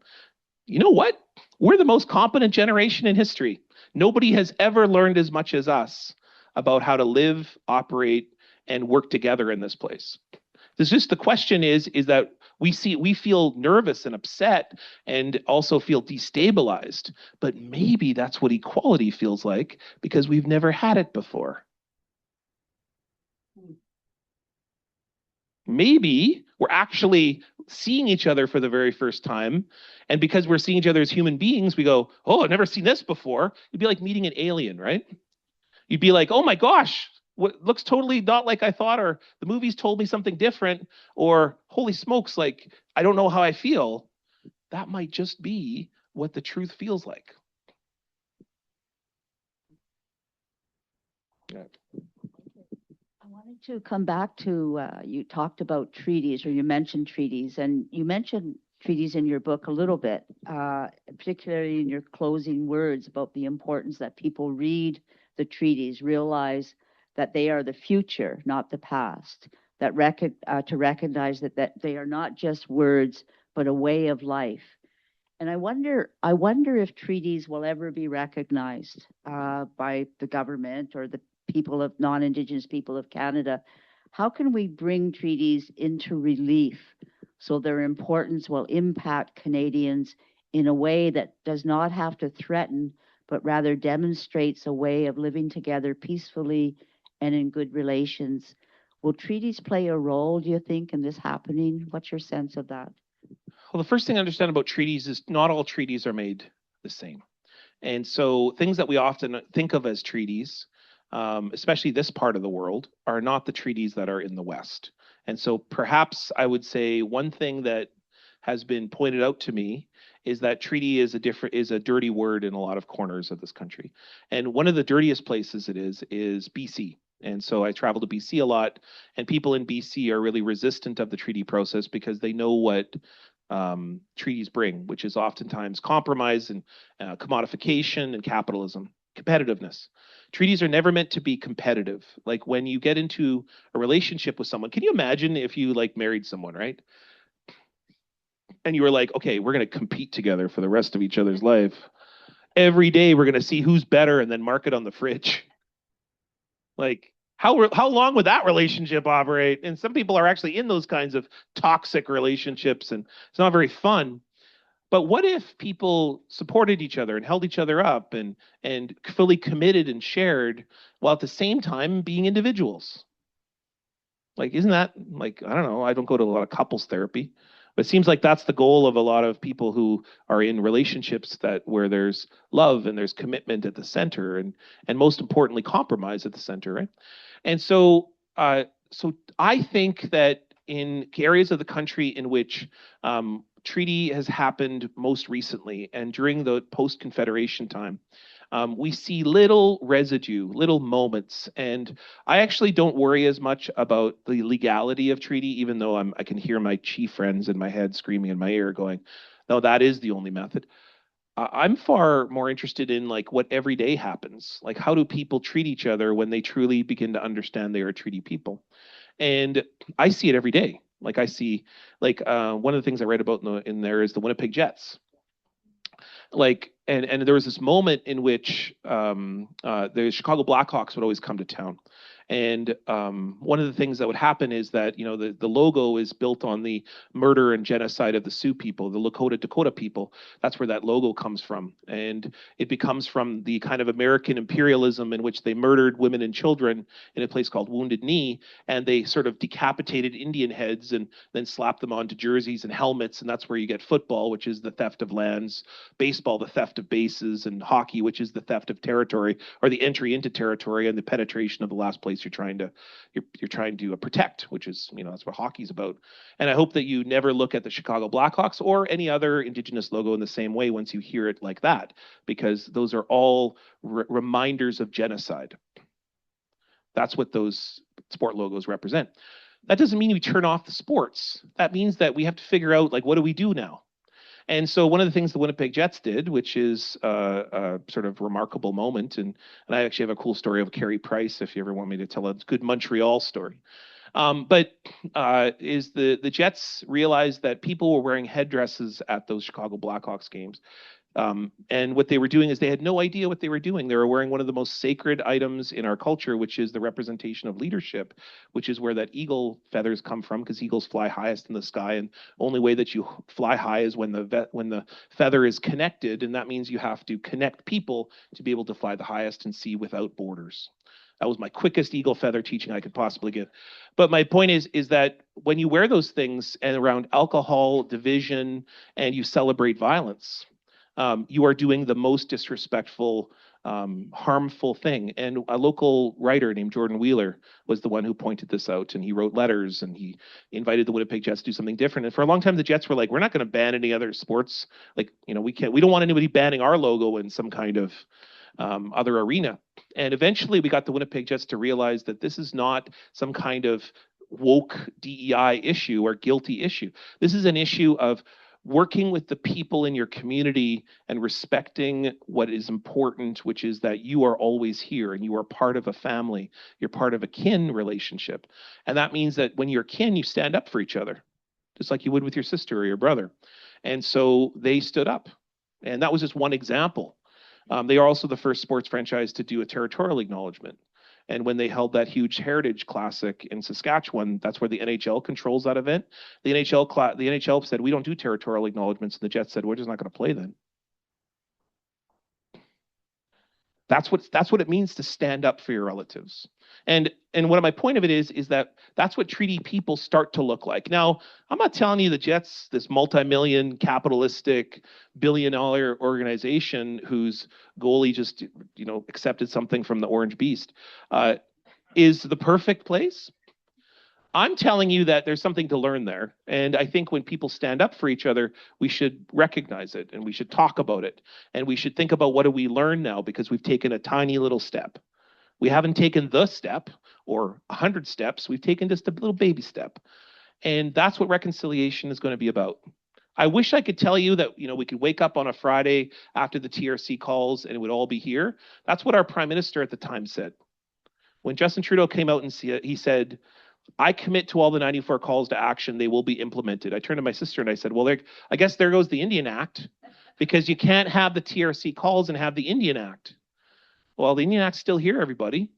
You know what? We're the most competent generation in history. Nobody has ever learned as much as us about how to live, operate, and work together in this place. There's just the question is that we feel nervous and upset and also feel destabilized, but maybe that's what equality feels like because we've never had it before. Maybe we're actually seeing each other for the very first time. And because we're seeing each other as human beings, we go, oh, I've never seen this before. It'd be like meeting an alien, right? You'd be like, oh my gosh, what looks totally not like I thought, or the movies told me something different, or holy smokes, like, I don't know how I feel. That might just be what the truth feels like. Yeah. I wanted to come back to, you talked about treaties, or you mentioned treaties, and you mentioned treaties in your book a little bit, particularly in your closing words about the importance that people read the treaties, realize that they are the future, not the past, that to recognize that they are not just words, but a way of life. And I wonder if treaties will ever be recognized by the government or the people of non-Indigenous people of Canada. How can we bring treaties into relief so their importance will impact Canadians in a way that does not have to threaten, but rather demonstrates a way of living together peacefully and in good relations? Will treaties play a role, do you think, in this happening? What's your sense of that? Well, the first thing I understand about treaties is not all treaties are made the same. And so things that we often think of as treaties, especially this part of the world, are not the treaties that are in the West. And so perhaps I would say one thing that has been pointed out to me is that treaty is a dirty word in a lot of corners of this country. And one of the dirtiest places it is BC. And so I travel to BC a lot, and people in BC are really resistant of the treaty process because they know what treaties bring, which is oftentimes compromise and commodification and capitalism, competitiveness. Treaties are never meant to be competitive. Like when you get into a relationship with someone, can you imagine if you like married someone, right? And you were like, okay, we're going to compete together for the rest of each other's life. Every day we're going to see who's better and then mark it on the fridge. Like, how long would that relationship operate? And some people are actually in those kinds of toxic relationships, and it's not very fun. But what if people supported each other and held each other up and fully committed and shared while at the same time being individuals? Like, isn't that like, I don't know, I don't go to a lot of couples therapy, but it seems like that's the goal of a lot of people who are in relationships that where there's love and there's commitment at the center and most importantly, compromise at the center, right? And so so I think that in areas of the country in which treaty has happened most recently and during the post-Confederation time, we see little residue, little moments. And I actually don't worry as much about the legality of treaty, even though I can hear my chief friends in my head screaming in my ear going, no, that is the only method. I'm far more interested in like what every day happens. Like, how do people treat each other when they truly begin to understand they are treaty people? And I see it every day. Like I see, like one of the things I read about in there is the Winnipeg Jets. Like, and there was this moment in which the Chicago Blackhawks would always come to town. And one of the things that would happen is that, you know, the logo is built on the murder and genocide of the Sioux people, the Lakota Dakota people. That's where that logo comes from. And it becomes from the kind of American imperialism in which they murdered women and children in a place called Wounded Knee. And they sort of decapitated Indian heads and then slapped them onto jerseys and helmets. And that's where you get football, which is the theft of lands, baseball, the theft of bases, and hockey, which is the theft of territory or the entry into territory and the penetration of the last place you're trying to protect, which is, you know, that's what hockey's about. And I hope that you never look at the Chicago Blackhawks or any other Indigenous logo in the same way once you hear it like that, because those are all reminders of genocide. That's what those sport logos represent. That doesn't mean we turn off the sports. That means that we have to figure out, like, what do we do now? And so one of the things the Winnipeg Jets did, which is a sort of remarkable moment, and I actually have a cool story of Carey Price, if you ever want me to tell a good Montreal story. Is the Jets realized that people were wearing headdresses at those Chicago Blackhawks games. And what they were doing is they had no idea what they were doing. They were wearing one of the most sacred items in our culture, which is the representation of leadership, which is where that eagle feathers come from, because eagles fly highest in the sky. And only way that you fly high is when the feather is connected. And that means you have to connect people to be able to fly the highest and see without borders. That was my quickest eagle feather teaching I could possibly give. But my point is that when you wear those things and around alcohol, division, and you celebrate violence, you are doing the most disrespectful, harmful thing. And a local writer named Jordan Wheeler was the one who pointed this out, and he wrote letters and he invited the Winnipeg Jets to do something different. And for a long time, the Jets were like, we're not going to ban any other sports. Like, you know, we don't want anybody banning our logo in some kind of other arena. And eventually we got the Winnipeg Jets to realize that this is not some kind of woke DEI issue or guilty issue. This is an issue of working with the people in your community and respecting what is important, which is that you are always here and you are part of a family. You're part of a kin relationship. And that means that when you're kin, you stand up for each other, just like you would with your sister or your brother. And so they stood up. And that was just one example. They are also the first sports franchise to do a territorial acknowledgement. And when they held that huge Heritage Classic in Saskatchewan, that's where the NHL controls that event. The NHL said, we don't do territorial acknowledgements. And the Jets said, we're just not going to play then. That's what it means to stand up for your relatives. And what my point of it is that that's what treaty people start to look like. Now, I'm not telling you the Jets, this multi-million capitalistic billion-dollar organization whose goalie just, you know, accepted something from the Orange Beast, is the perfect place. I'm telling you that there's something to learn there. And I think when people stand up for each other, we should recognize it and we should talk about it. And we should think about what do we learn now, because we've taken a tiny little step. We haven't taken the step or 100 steps. We've taken just a little baby step. And that's what reconciliation is going to be about. I wish I could tell you that, you know, we could wake up on a Friday after the TRC calls and it would all be here. That's what our prime minister at the time said. When Justin Trudeau came out and he said, I commit to all the 94 calls to action. They will be implemented. I turned to my sister and I said, well, I guess there goes the Indian Act, because you can't have the TRC calls and have the Indian Act. Well, the Indian Act's still here, everybody.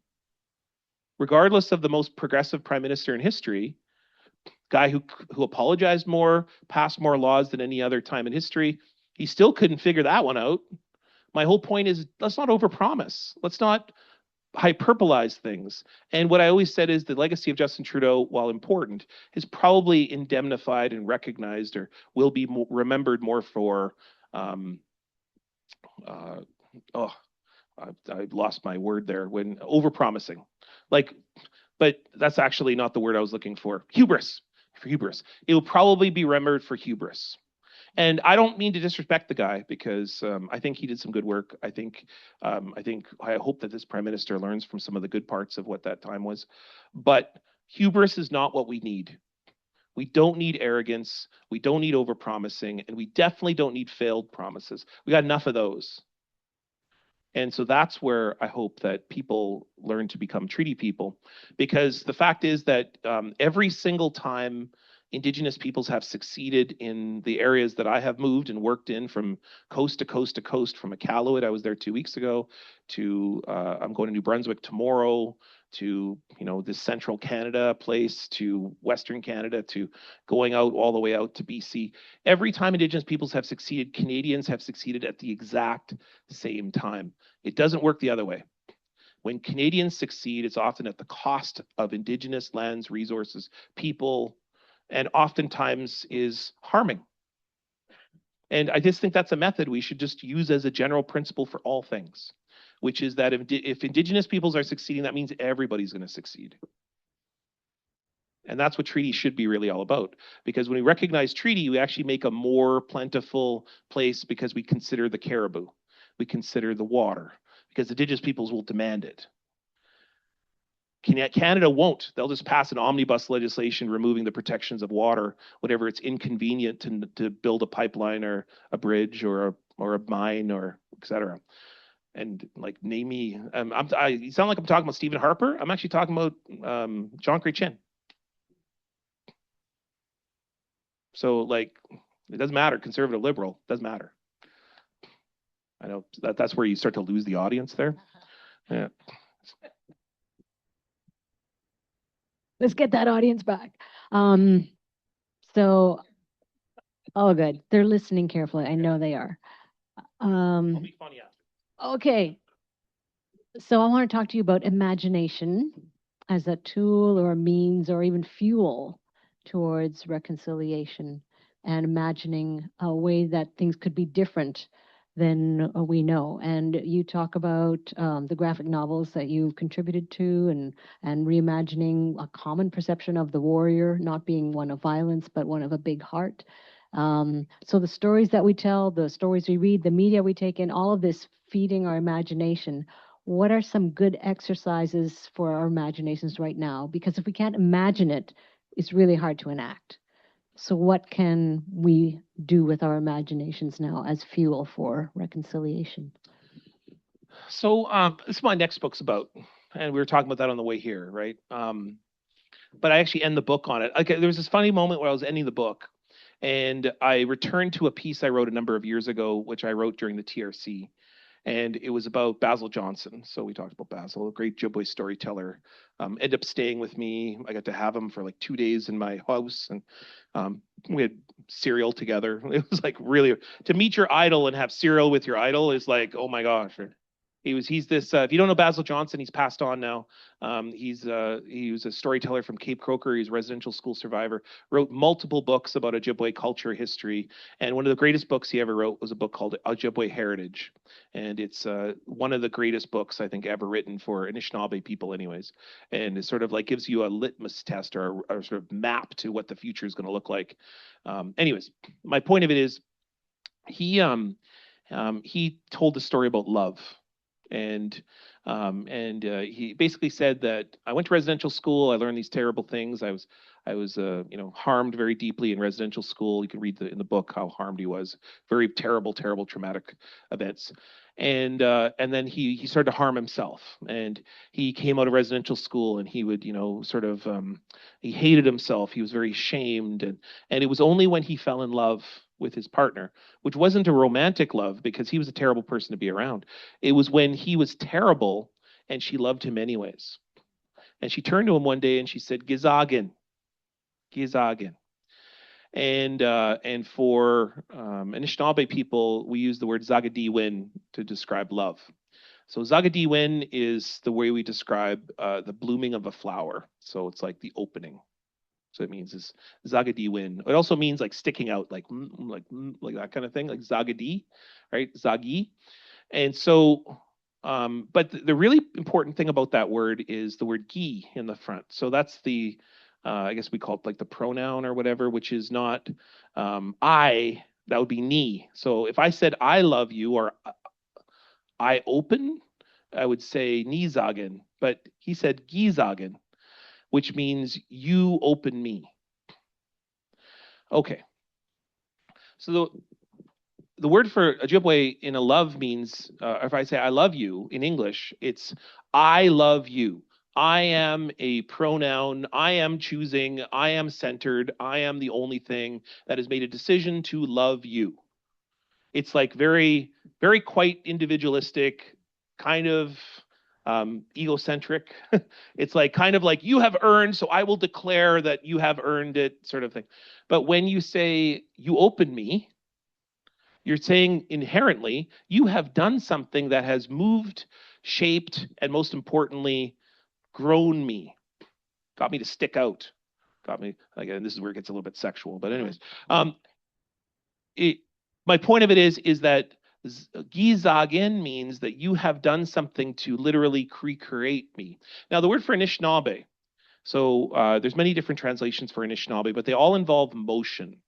Regardless of the most progressive prime minister in history, guy who apologized more, passed more laws than any other time in history, He still couldn't figure that one out. My whole point is, let's not overpromise. Let's not hyperbolize things. And what I always said is the legacy of Justin Trudeau, while important, is probably indemnified and recognized, or will be remembered more for, I lost my word there, when overpromising. Like, but that's actually not the word I was looking for. Hubris. For hubris. It will probably be remembered for hubris. And I don't mean to disrespect the guy, because I think he did some good work. I hope that this prime minister learns from some of the good parts of what that time was. But hubris is not what we need. We don't need arrogance. We don't need overpromising, and we definitely don't need failed promises. We got enough of those. And so that's where I hope that people learn to become treaty people, because the fact is that every single time Indigenous peoples have succeeded in the areas that I have moved and worked in, from coast to coast to coast, from Iqaluit, I was there 2 weeks ago, to I'm going to New Brunswick tomorrow, to this central Canada place, to Western Canada, to going out all the way out to BC. Every time Indigenous peoples have succeeded, Canadians have succeeded at the exact same time. It doesn't work the other way. When Canadians succeed, it's often at the cost of Indigenous lands, resources, people, and oftentimes is harming. And I just think that's a method we should just use as a general principle for all things, which is that if Indigenous peoples are succeeding, that means everybody's going to succeed. And that's what treaty should be really all about. Because when we recognize treaty, we actually make a more plentiful place, because we consider the caribou, we consider the water, because Indigenous peoples will demand it. Canada won't. They'll just pass an omnibus legislation removing the protections of water, whatever it's inconvenient to build a pipeline or a bridge or a mine or et cetera. And like, name me, you sound like I'm talking about Stephen Harper. I'm actually talking about John Chrétien. So like, it doesn't matter, conservative, liberal, doesn't matter. I know that's where you start to lose the audience there. Yeah. Let's get that audience back. So, oh, good. They're listening carefully. I know they are. It'll be funny after. Okay. So I want to talk to you about imagination as a tool or a means or even fuel towards reconciliation, and imagining a way that things could be different than we know. And you talk about the graphic novels that you've contributed to, and reimagining a common perception of the warrior not being one of violence, but one of a big heart. So the stories that we tell, the stories we read, the media we take in, all of this feeding our imagination. What are some good exercises for our imaginations right now? Because if we can't imagine it, it's really hard to enact. So what can we do with our imaginations now as fuel for reconciliation? So this is my next book's about, and we were talking about that on the way here, right? But I actually end the book on it. Okay, there was this funny moment where I was ending the book, and I returned to a piece I wrote a number of years ago, which I wrote during the TRC. And it was about Basil Johnson. So we talked about Basil, a great Ojibwe storyteller. Ended up staying with me. I got to have him for like 2 days in my house, and we had cereal together. It was like, really, to meet your idol and have cereal with your idol is like, oh my gosh. He's this, if you don't know Basil Johnson, he's passed on now. He was a storyteller from Cape Croker. He's a residential school survivor, wrote multiple books about Ojibwe culture, history. And one of the greatest books he ever wrote was a book called Ojibwe Heritage. And it's one of the greatest books I think ever written for Anishinaabe people anyways. And it sort of like gives you a litmus test or a sort of map to what the future is going to look like. Anyways, my point of it is he told the story about love. And he basically said that I went to residential school. I learned these terrible things. I was harmed very deeply in residential school. You can read in the book how harmed he was. Very terrible, traumatic events. And then he started to harm himself. And he came out of residential school, and he would he hated himself. He was very ashamed. And it was only when he fell in love with his partner, which wasn't a romantic love because he was a terrible person to be around. It was when he was terrible and she loved him anyways. And she turned to him one day and she said, Gizagan, Gizagan. And for Anishinaabe people, we use the word Zagadiwin to describe love. So Zagadiwin is the way we describe the blooming of a flower. So it's like the opening. So it means is Zagadiwin. It also means like sticking out, like that kind of thing, like Zagadi, right? Zagi. And so, but the really important thing about that word is the word gi in the front. So that's the, I guess we call it like the pronoun or whatever, which is not I, that would be ni. So if I said I love you or I open, I would say ni zagen, but he said gi zagen, which means you open me. Okay. So the word for Ojibwe in a love means, if I say I love you in English, it's I love you. I am a pronoun. I am choosing. I am centered. I am the only thing that has made a decision to love you. It's like very, very quite individualistic, kind of egocentric. It's like kind of like you have earned, so I will declare that you have earned it, sort of thing. But when you say you open me, you're saying inherently you have done something that has moved, shaped, and most importantly, grown me, got me to stick out, got me. Again, this is where it gets a little bit sexual, but anyways, my point of it is that gizagin means that you have done something to literally recreate me. Now, the word for Anishinaabe. So there's many different translations for Anishinaabe, but they all involve motion.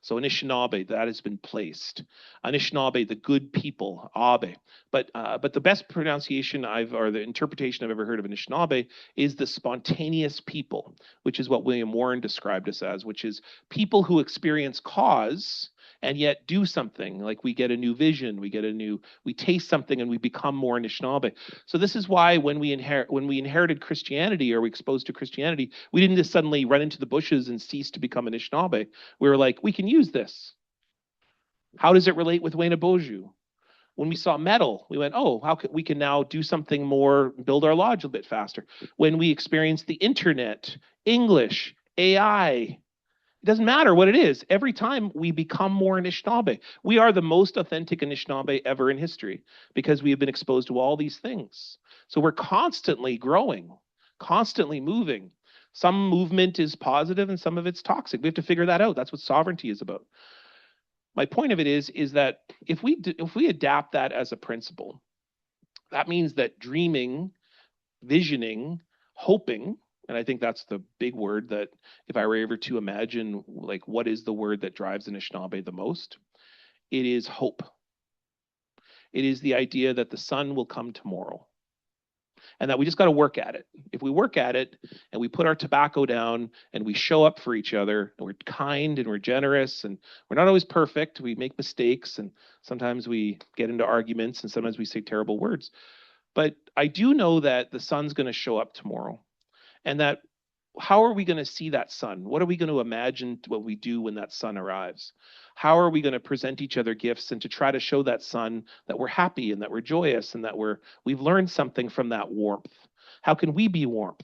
So Anishinaabe, that has been placed. Anishinaabe, the good people, Abe. But the best pronunciation or the interpretation I've ever heard of Anishinaabe is the spontaneous people, which is what William Warren described us as, which is people who experience cause and yet do something. Like we get a new vision, we taste something and we become more Anishinaabe. So this is why when we inherited Christianity or we exposed to Christianity, we didn't just suddenly run into the bushes and cease to become Anishinaabe. We were like, we can use this. How does it relate with Wayne Boju? When we saw metal, we went, oh, we can now do something more, build our lodge a bit faster. When we experienced the internet, English, AI, it doesn't matter what it is. Every time we become more Anishinaabe. We are the most authentic Anishinaabe ever in history because we have been exposed to all these things. So we're constantly growing, constantly moving. Some movement is positive and some of it's toxic. We have to figure that out. That's what sovereignty is about. My point of it is that if we adapt that as a principle, that means that dreaming, visioning, hoping, and I think that's the big word that if I were ever to imagine, like, what is the word that drives Anishinaabe the most? It is hope. It is the idea that the sun will come tomorrow and that we just got to work at it. If we work at it and we put our tobacco down and we show up for each other and we're kind and we're generous and we're not always perfect, we make mistakes and sometimes we get into arguments and sometimes we say terrible words. But I do know that the sun's going to show up tomorrow. And that how are we going to see that sun? What are we going to imagine what we do when that sun arrives? How are we going to present each other gifts and to try to show that sun that we're happy and that we're joyous and that we've learned something from that warmth? How can we be warmth?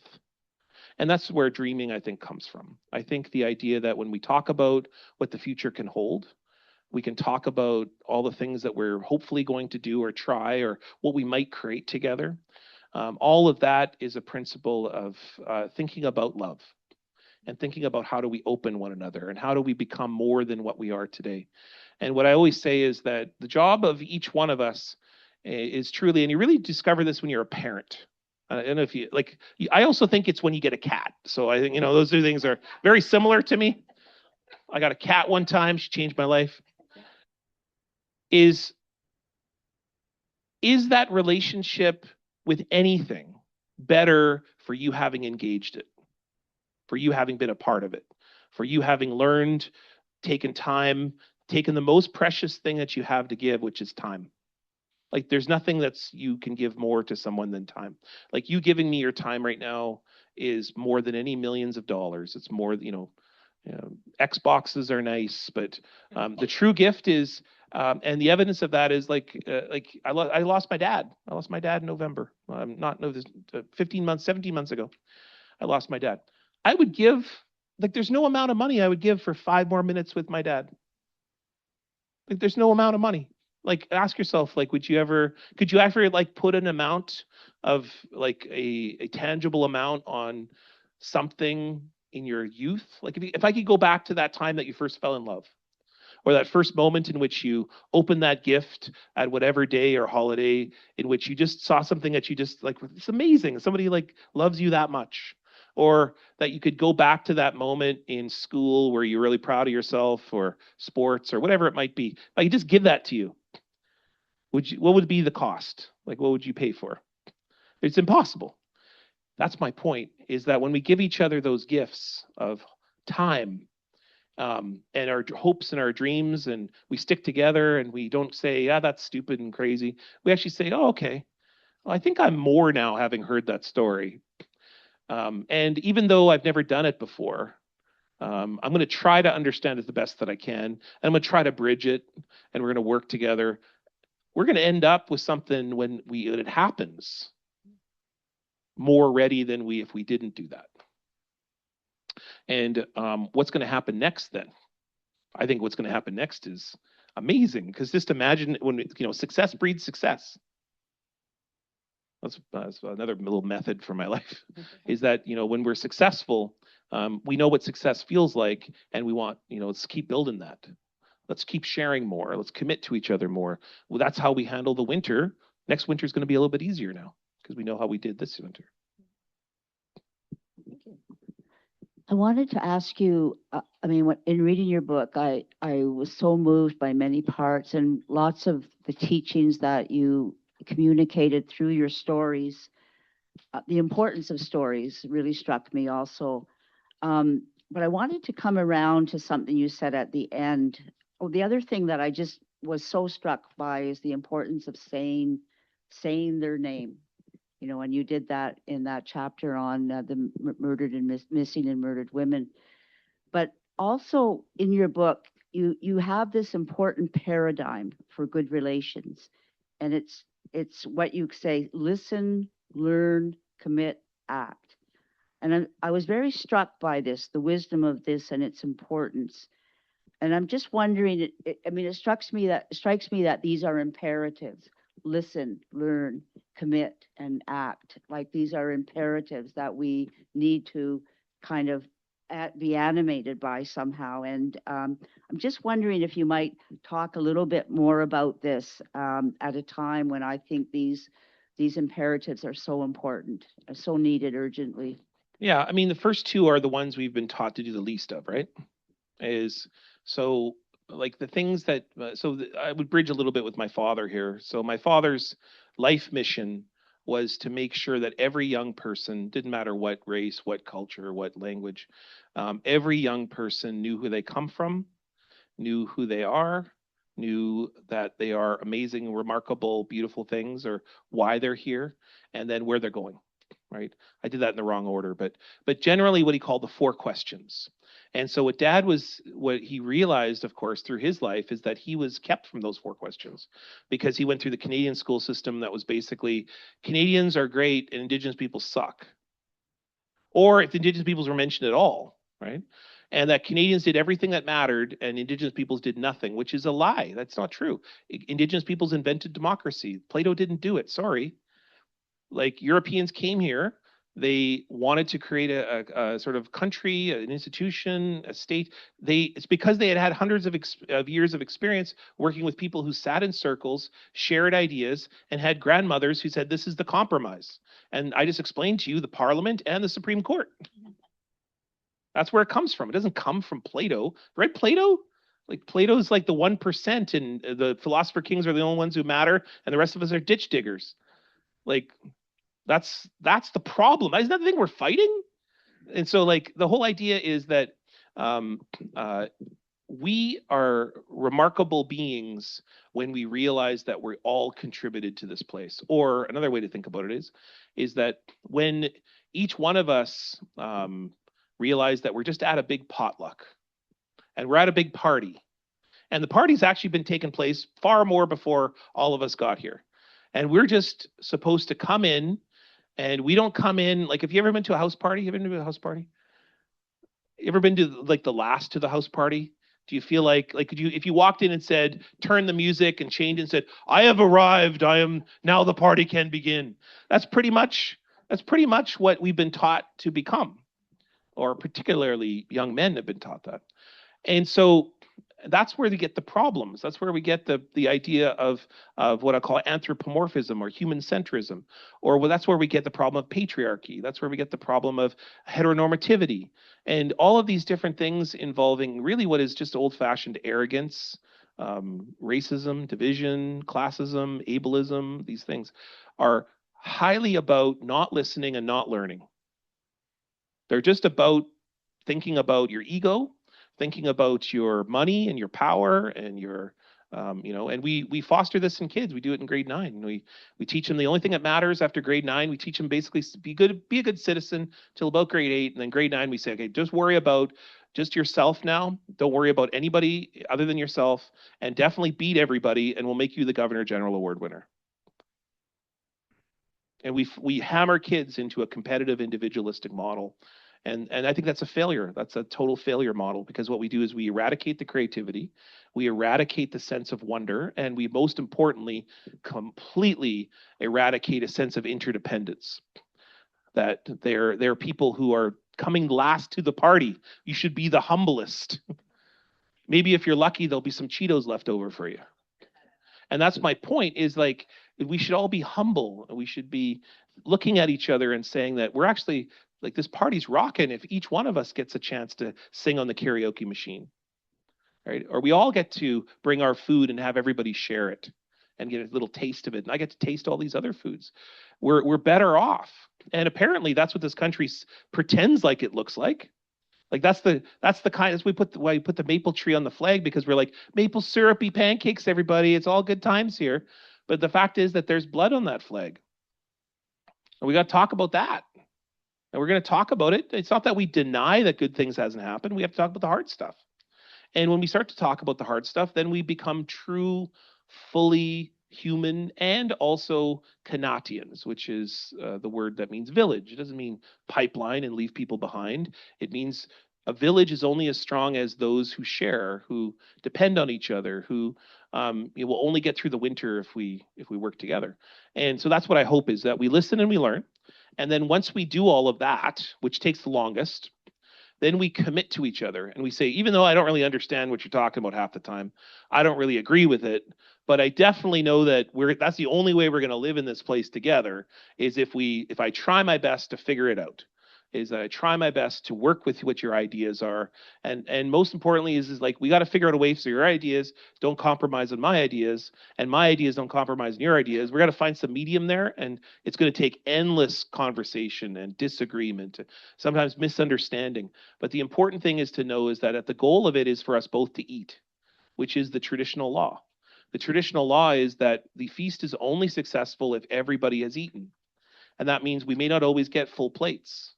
And that's where dreaming, I think, comes from. I think the idea that when we talk about what the future can hold, we can talk about all the things that we're hopefully going to do or try or what we might create together. All of that is a principle of thinking about love and thinking about how do we open one another and how do we become more than what we are today. And what I always say is that the job of each one of us is truly, and you really discover this when you're a parent. I don't know if you like, I also think it's when you get a cat. So I think, those two things are very similar to me. I got a cat one time. She changed my life. Is that relationship with anything better for you having engaged it, for you having been a part of it, for you having learned, taken time, taken the most precious thing that you have to give, which is time. Like there's nothing you can give more to someone than time. Like you giving me your time right now is more than any millions of dollars. It's more, Xboxes are nice, but the true gift is, and the evidence of that is like I lost my dad. I lost my dad in November. 17 months ago. I lost my dad. I would give Like, there's no amount of money I would give for 5 more minutes with my dad. Like, there's no amount of money. Like, ask yourself, like, could you ever like put an amount of like a tangible amount on something in your youth? Like, if I could go back to that time that you first fell in love, or that first moment in which you opened that gift at whatever day or holiday, in which you just saw something that you just like, it's amazing. Somebody like loves you that much. Or that you could go back to that moment in school where you're really proud of yourself, or sports, or whatever it might be. If I could just give that to you, what would be the cost? Like, what would you pay for? It's impossible. That's my point, is that when we give each other those gifts of time, and our hopes and our dreams, and we stick together, and we don't say, yeah, that's stupid and crazy. We actually say, oh, okay, well, I think I'm more now having heard that story. And even though I've never done it before, I'm going to try to understand it the best that I can. And I'm going to try to bridge it, and we're going to work together. We're going to end up with something when it happens more ready than if we didn't do that. And what's going to happen next then? I think what's going to happen next is amazing, because just imagine when, success breeds success. That's another little method for my life, is that, when we're successful, we know what success feels like, and we want, let's keep building that. Let's keep sharing more. Let's commit to each other more. Well, that's how we handle the winter. Next winter is going to be a little bit easier now, because we know how we did this winter. I wanted to ask you, in reading your book, I was so moved by many parts, and lots of the teachings that you communicated through your stories. The importance of stories really struck me also. But I wanted to come around to something you said at the end. Oh, the other thing that I just was so struck by is the importance of saying their name. And you did that in that chapter on the murdered and missing and murdered women. But also in your book, you have this important paradigm for good relations, and it's what you say: listen, learn, commit, act. And I was very struck by this, the wisdom of this and its importance. And I'm just wondering, it strikes me that these are imperatives: listen, learn, commit, and act. Like, these are imperatives that we need to kind of be animated by somehow. And I'm just wondering if you might talk a little bit more about this at a time when I think these imperatives are so important, are so needed urgently. Yeah, the first two are the ones we've been taught to do the least of, right? So like the things that, I would bridge a little bit with my father here. So my father's life mission was to make sure that every young person, didn't matter what race, what culture, what language, every young person knew who they come from, knew who they are, knew that they are amazing, remarkable, beautiful things, or why they're here, and then where they're going. Right? I did that in the wrong order, but generally what he called the 4 questions. And so what he realized, of course, through his life, is that he was kept from those 4 questions, because he went through the Canadian school system that was basically, Canadians are great and Indigenous people suck. Or if Indigenous peoples were mentioned at all, right? And that Canadians did everything that mattered and Indigenous peoples did nothing, which is a lie. That's not true. Indigenous peoples invented democracy. Plato didn't do it. Sorry. Like, Europeans came here, they wanted to create a sort of country, an institution, a state. It's because they had hundreds of years of experience working with people who sat in circles, shared ideas, and had grandmothers who said, this is the compromise. And I just explained to you the Parliament and the Supreme Court. That's where it comes from. It doesn't come from Plato. Right, Plato? Like, Plato's like the 1%, and the philosopher kings are the only ones who matter, and the rest of us are ditch diggers. Like, that's the problem. Isn't that the thing we're fighting? And so, like, the whole idea is that we are remarkable beings when we realize that we're all contributed to this place. Or another way to think about it is that when each one of us realize that we're just at a big potluck, and we're at a big party, and the party's actually been taking place far more before all of us got here, and we're just supposed to come in. And we don't come in, like, if you ever been to a house party, have you ever been to a house party? You ever been to like the last to the house party? Do you feel like could you if you walked in and said, turn the music and changed and said, I have arrived, I am now the party can begin. That's pretty much what we've been taught to become, or particularly young men have been taught that. And so that's where we get the problems. That's where we get the idea of what I call anthropomorphism or human centrism, or well, that's where we get the problem of patriarchy. That's where we get the problem of heteronormativity, and all of these different things involving really what is just old-fashioned arrogance, racism, division, classism, ableism. These things are highly about not listening and not learning. They're just about thinking about your ego, thinking about your money and your power and your, and we foster this in kids. We do it in grade 9. We teach them the only thing that matters after grade 9. We teach them basically be a good citizen till about grade 8, and then grade 9 we say, okay, just worry about just yourself now. Don't worry about anybody other than yourself, and definitely beat everybody, and we'll make you the Governor General Award winner. And we hammer kids into a competitive, individualistic model. And I think that's a failure. That's a total failure model, because what we do is we eradicate the creativity, we eradicate the sense of wonder, and we most importantly completely eradicate a sense of interdependence. That they're people who are coming last to the party. You should be the humblest. Maybe if you're lucky, there'll be some Cheetos left over for you. And that's my point, is like, we should all be humble. We should be looking at each other and saying that we're actually, like, this party's rocking if each one of us gets a chance to sing on the karaoke machine, right? Or we all get to bring our food and have everybody share it and get a little taste of it. And I get to taste all these other foods. We're better off. And apparently that's what this country pretends like it looks like. Like that's the kind, as why we put the maple tree on the flag, because we're like, maple syrupy pancakes, everybody. It's all good times here. But the fact is that there's blood on that flag. And we got to talk about that. And we're going to talk about it. It's not that we deny that good things hasn't happened. We have to talk about the hard stuff. And when we start to talk about the hard stuff, then we become true, fully human, and also Kanatians, which is the word that means village. It doesn't mean pipeline and leave people behind. It means a village is only as strong as those who share, who depend on each other, who will only get through the winter if we work together. And so that's what I hope, is that we listen and we learn. And then once we do all of that, which takes the longest, then we commit to each other and we say, even though I don't really understand what you're talking about half the time, I don't really agree with it, but I definitely know that that's the only way we're going to live in this place together, is if I try my best to figure it out, is that I try my best to work with what your ideas are. And most importantly is like, we got to figure out a way so your ideas don't compromise on my ideas, and my ideas don't compromise on your ideas. We're going to find some medium there, and it's going to take endless conversation and disagreement, sometimes misunderstanding. But the important thing is to know is that the goal of it is for us both to eat, which is the traditional law. The traditional law is that the feast is only successful if everybody has eaten. And that means we may not always get full plates.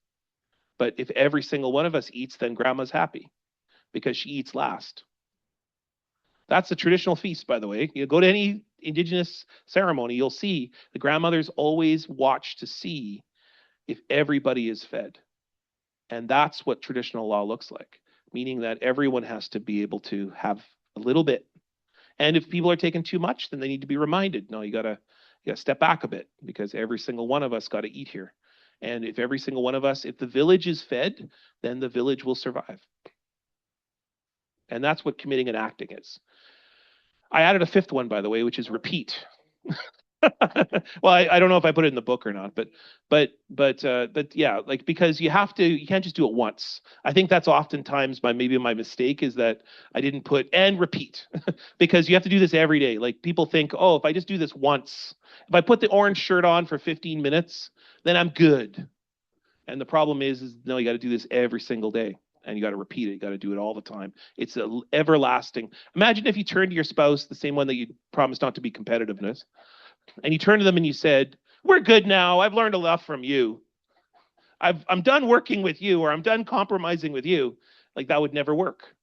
But if every single one of us eats, then grandma's happy because she eats last. That's the traditional feast, by the way. You go to any Indigenous ceremony, you'll see the grandmothers always watch to see if everybody is fed. And that's what traditional law looks like, meaning that everyone has to be able to have a little bit. And if people are taking too much, then they need to be reminded, no, you gotta step back a bit, because every single one of us got to eat here. And if every single one of us, if the village is fed, then the village will survive. And that's what committing and acting is. I added a fifth one, by the way, which is repeat. Well, I don't know if I put it in the book or not, but yeah, like, because you can't just do it once. I think that's oftentimes maybe my mistake, is that I didn't put and repeat because you have to do this every day. Like, people think, oh, if I just do this once, if I put the orange shirt on for 15 minutes, then I'm good. And the problem is no, you got to do this every single day. And you got to repeat it. You got to do it all the time. It's an everlasting. Imagine if you turned to your spouse, the same one that you promised not to be competitiveness, and you turn to them and you said, we're good now. I've learned enough from you. I'm done working with you, or I'm done compromising with you. Like, that would never work.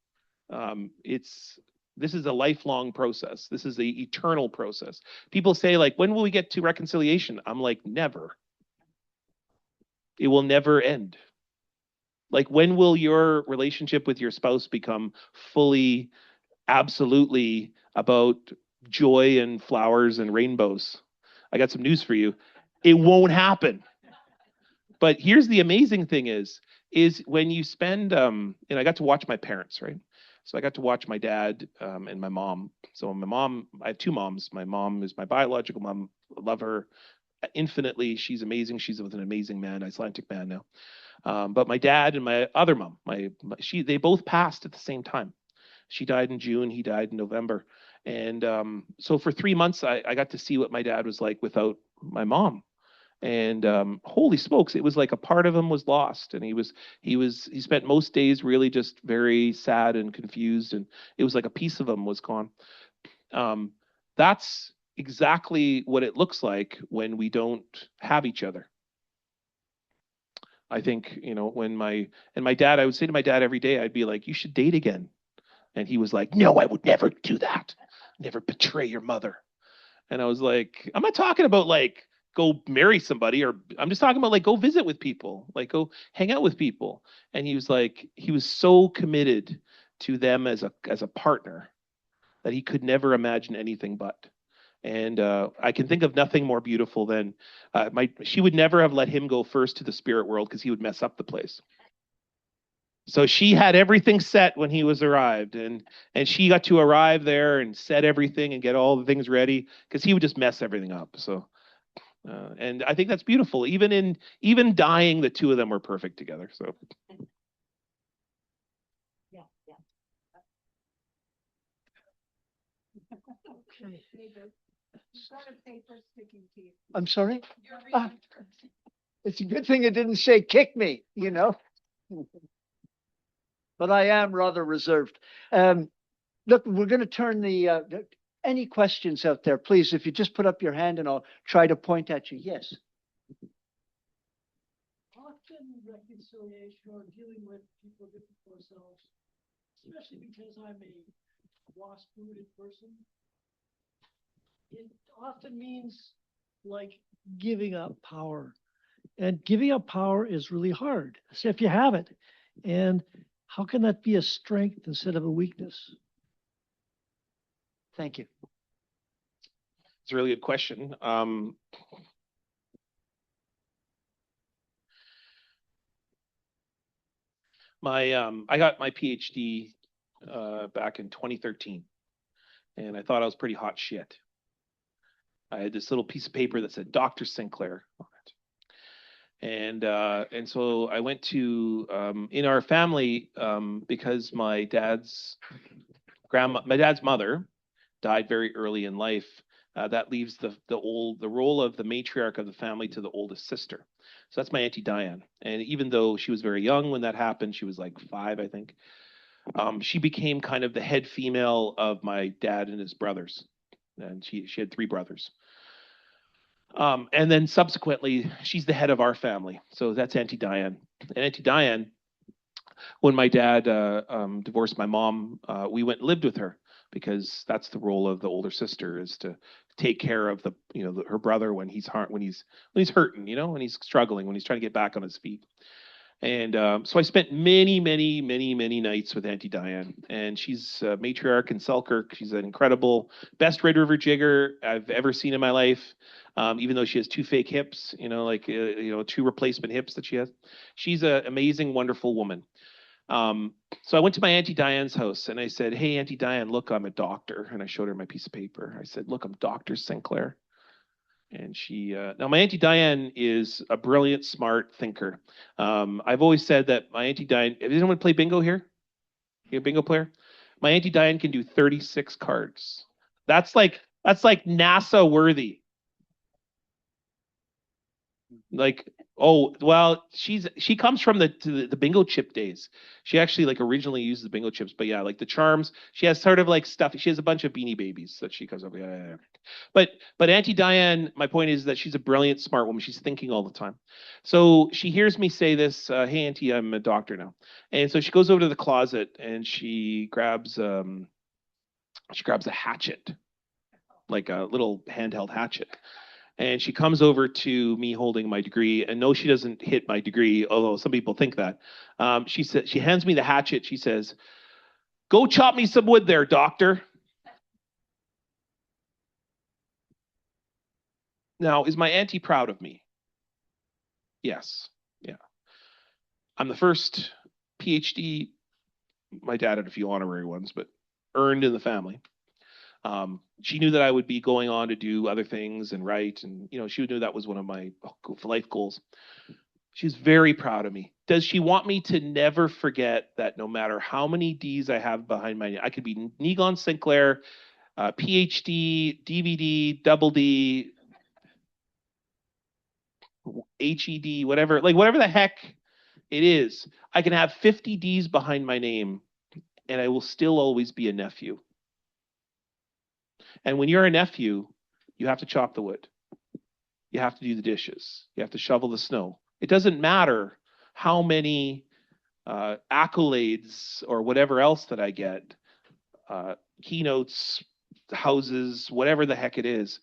This is a lifelong process. This is the eternal process. People say, like, when will we get to reconciliation? I'm like, never. It will never end. Like, when will your relationship with your spouse become fully, absolutely about joy and flowers and rainbows? I got some news for you. It won't happen. But here's the amazing thing is when you spend, and I got to watch my parents, right? So I got to watch my dad and my mom. So my mom, I have two moms. My mom is my biological mom. I love her infinitely. She's amazing. She's with an amazing man, Icelandic man now. But my dad and my other mom, they both passed at the same time. She died in June. He died in November. And so for 3 months, I got to see what my dad was like without my mom. And holy smokes, it was like a part of him was lost, and he spent most days really just very sad and confused, and it was like a piece of him was gone. That's exactly what it looks like when we don't have each other. I think, when my dad, I would say to my dad every day, I'd be like, you should date again. And he was like, no, I would never do that. Never betray your mother. And I was like, I'm not talking about like go marry somebody, or I'm just talking about like go visit with people, like go hang out with people. And he was so committed to them as a partner that he could never imagine anything but. And I can think of nothing more beautiful than she would never have let him go first to the spirit world because he would mess up the place. So she had everything set when he was arrived, and she got to arrive there and set everything and get all the things ready because he would just mess everything up. So, and I think that's beautiful. Even dying, the two of them were perfect together. So. Yeah, yeah. I'm sorry? It's a good thing it didn't say kick me, But I am rather reserved. Look, we're going to turn any questions out there, please. If you just put up your hand and I'll try to point at you. Yes. Often reconciliation or dealing with people different from ourselves, especially because I'm a lost-rooted person, it often means like giving up power. And giving up power is really hard, so if you have it. And how can that be a strength instead of a weakness? Thank you. It's a really good question. I got my PhD back in 2013, and I thought I was pretty hot shit. I had this little piece of paper that said Dr. Sinclair on it. And so I went to in our family, because my dad's mother died very early in life. That leaves the role of the matriarch of the family to the oldest sister. So that's my Auntie Diane. And even though she was very young when that happened, she was like 5, I think. She became kind of the head female of my dad and his brothers, and she had 3 brothers. And then subsequently, she's the head of our family. So that's Auntie Diane. And Auntie Diane, when my dad divorced my mom, we went and lived with her because that's the role of the older sister, is to take care of her brother when he's hurting, when he's struggling, when he's trying to get back on his feet. And so I spent many, many, many, many nights with Auntie Diane, and she's a matriarch in Selkirk. She's an incredible, best Red River jigger I've ever seen in my life. Even though she has 2 fake hips, 2 replacement hips that she has. She's an amazing, wonderful woman. So I went to my Auntie Diane's house and I said, hey, Auntie Diane, look, I'm a doctor. And I showed her my piece of paper. I said, look, I'm Dr. Sinclair. And now my Auntie Diane is a brilliant, smart thinker. I've always said that my Auntie Diane, if anyone play bingo here? You a bingo player? My Auntie Diane can do 36 cards. That's like NASA worthy. Like, oh, well, she comes from the bingo chip days. She actually like originally used the bingo chips, but yeah, like the charms. She has sort of like stuff. She has a bunch of Beanie Babies that she comes up with. Yeah. But Auntie Diane, my point is that she's a brilliant, smart woman. She's thinking all the time. So she hears me say this, hey, Auntie, I'm a doctor now. And so she goes over to the closet and she grabs a hatchet, like a little handheld hatchet. And she comes over to me holding my degree, and no, she doesn't hit my degree, although some people think that. She hands me the hatchet. She says, "Go chop me some wood there, doctor." Now, is my auntie proud of me? Yes. Yeah. I'm the first PhD, my dad had a few honorary ones, but earned in the family. She knew that I would be going on to do other things and write, and she knew that was one of my life goals. She's very proud of me. Does she want me to never forget that no matter how many D's I have behind my name, I could be Niigaan Sinclair, PhD, DVD, double D, HED, whatever, like whatever the heck it is, I can have 50 D's behind my name and I will still always be a nephew. And when you're a nephew, you have to chop the wood. You have to do the dishes. You have to shovel the snow. It doesn't matter how many accolades or whatever else that I get, keynotes, houses, whatever the heck it is.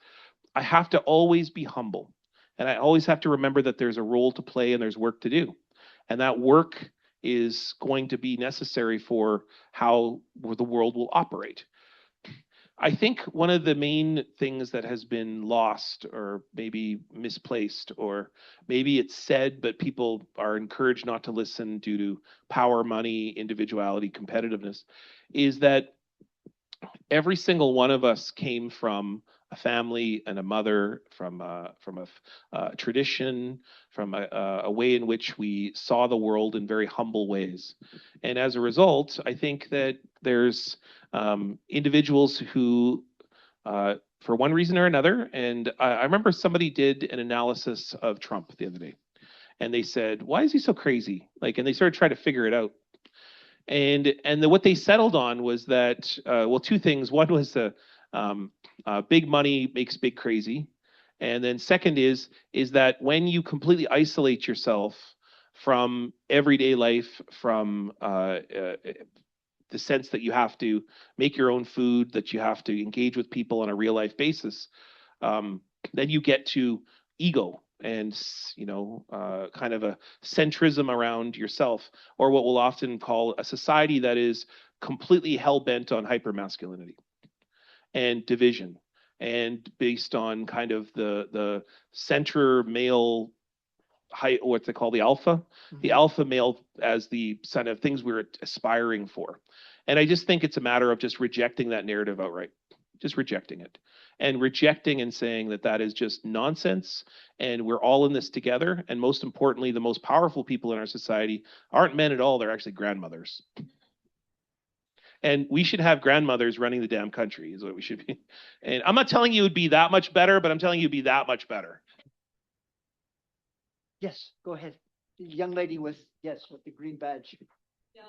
I have to always be humble. And I always have to remember that there's a role to play and there's work to do. And that work is going to be necessary for how the world will operate. I think one of the main things that has been lost or maybe misplaced, or maybe it's said, but people are encouraged not to listen due to power, money, individuality, competitiveness, is that every single one of us came from a family and a mother, from a tradition, from a way in which we saw the world in very humble ways. And as a result, I think that there's individuals who, for one reason or another, and I remember somebody did an analysis of Trump the other day, and they said, "Why is he so crazy?" And they started trying to figure it out. And what they settled on was that, well, two things. One was big money makes big crazy, and then second is that when you completely isolate yourself from everyday life, from the sense that you have to make your own food, that you have to engage with people on a real life basis, then you get to ego and kind of a centrism around yourself, or what we'll often call a society that is completely hell-bent on hypermasculinity and division, and based on kind of the center male, what they call the alpha, the alpha male as the kind of things we're aspiring for. And I just think it's a matter of just rejecting that narrative outright, just rejecting it, and rejecting and saying that that is just nonsense, and we're all in this together. And most importantly, the most powerful people in our society aren't men at all, they're actually grandmothers. And we should have grandmothers running the damn country is what we should be. And I'm not telling you it would be that much better, but I'm telling you it'd be that much better. Yes, go ahead. The young lady with the green badge. Yeah,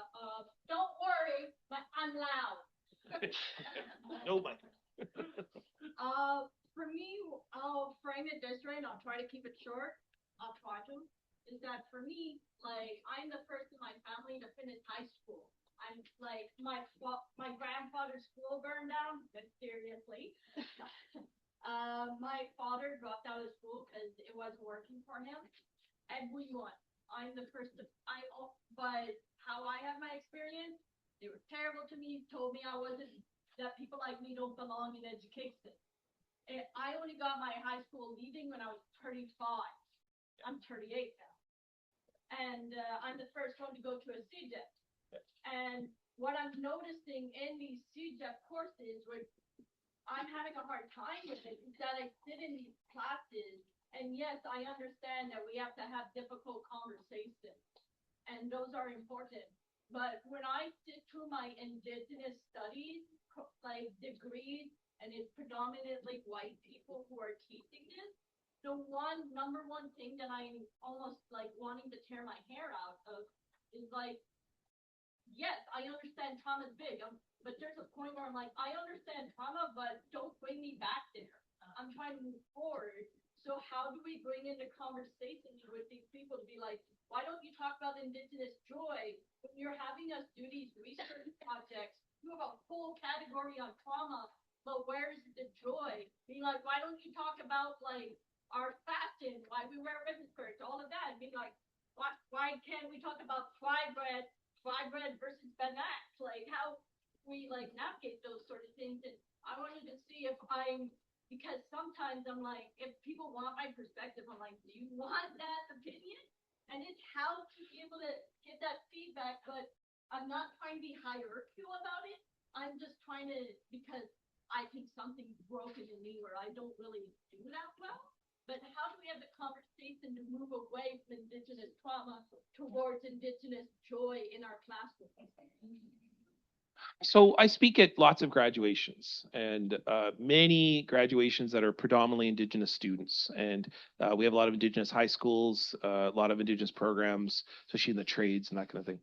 don't worry, but I'm loud. No, Mike. For me, I'll frame it this way, and I'll try to keep it short. I'll try to. Is that for me, I'm the first in my family to finish high school. I'm my grandfather's school burned down mysteriously. My father dropped out of school because it wasn't working for him, and we won. I'm the first but how I had my experience, they were terrible to me, told me that people like me don't belong in education. And I only got my high school leaving when I was 35. I'm 38 now. And I'm the first one to go to a CJET. And what I'm noticing in these CJET courses, which I'm having a hard time with it, is that I sit in these classes, and yes, I understand that we have to have difficult conversations, and those are important. But when I sit through my Indigenous studies, degrees, and it's predominantly white people who are teaching this, the number one thing that I'm almost wanting to tear my hair out of is yes, I understand trauma's big, but there's a point where I'm I understand trauma, but don't bring me back there. I'm trying to move forward. So how do we bring into conversations with these people to be why don't you talk about Indigenous joy when you're having us do these research projects? You have a whole category on trauma, but where's the joy? Being why don't you talk about our fashion, why we wear ribbon skirts, all of that, and being like, why can't we talk about fry bread versus banach? Like how we like navigate those sort of things. And I wanted to see if because sometimes I'm like, if people want my perspective, I'm like, do you want that opinion? And it's how to be able to get that feedback, but I'm not trying to be hierarchical about it. I'm just trying to, because I think something's broken in me where I don't really do that well. But how do we have the conversation to move away from Indigenous trauma towards Indigenous joy in our classroom? So I speak at lots of graduations, and many graduations that are predominantly Indigenous students. And we have a lot of Indigenous high schools, a lot of Indigenous programs, especially in the trades and that kind of thing.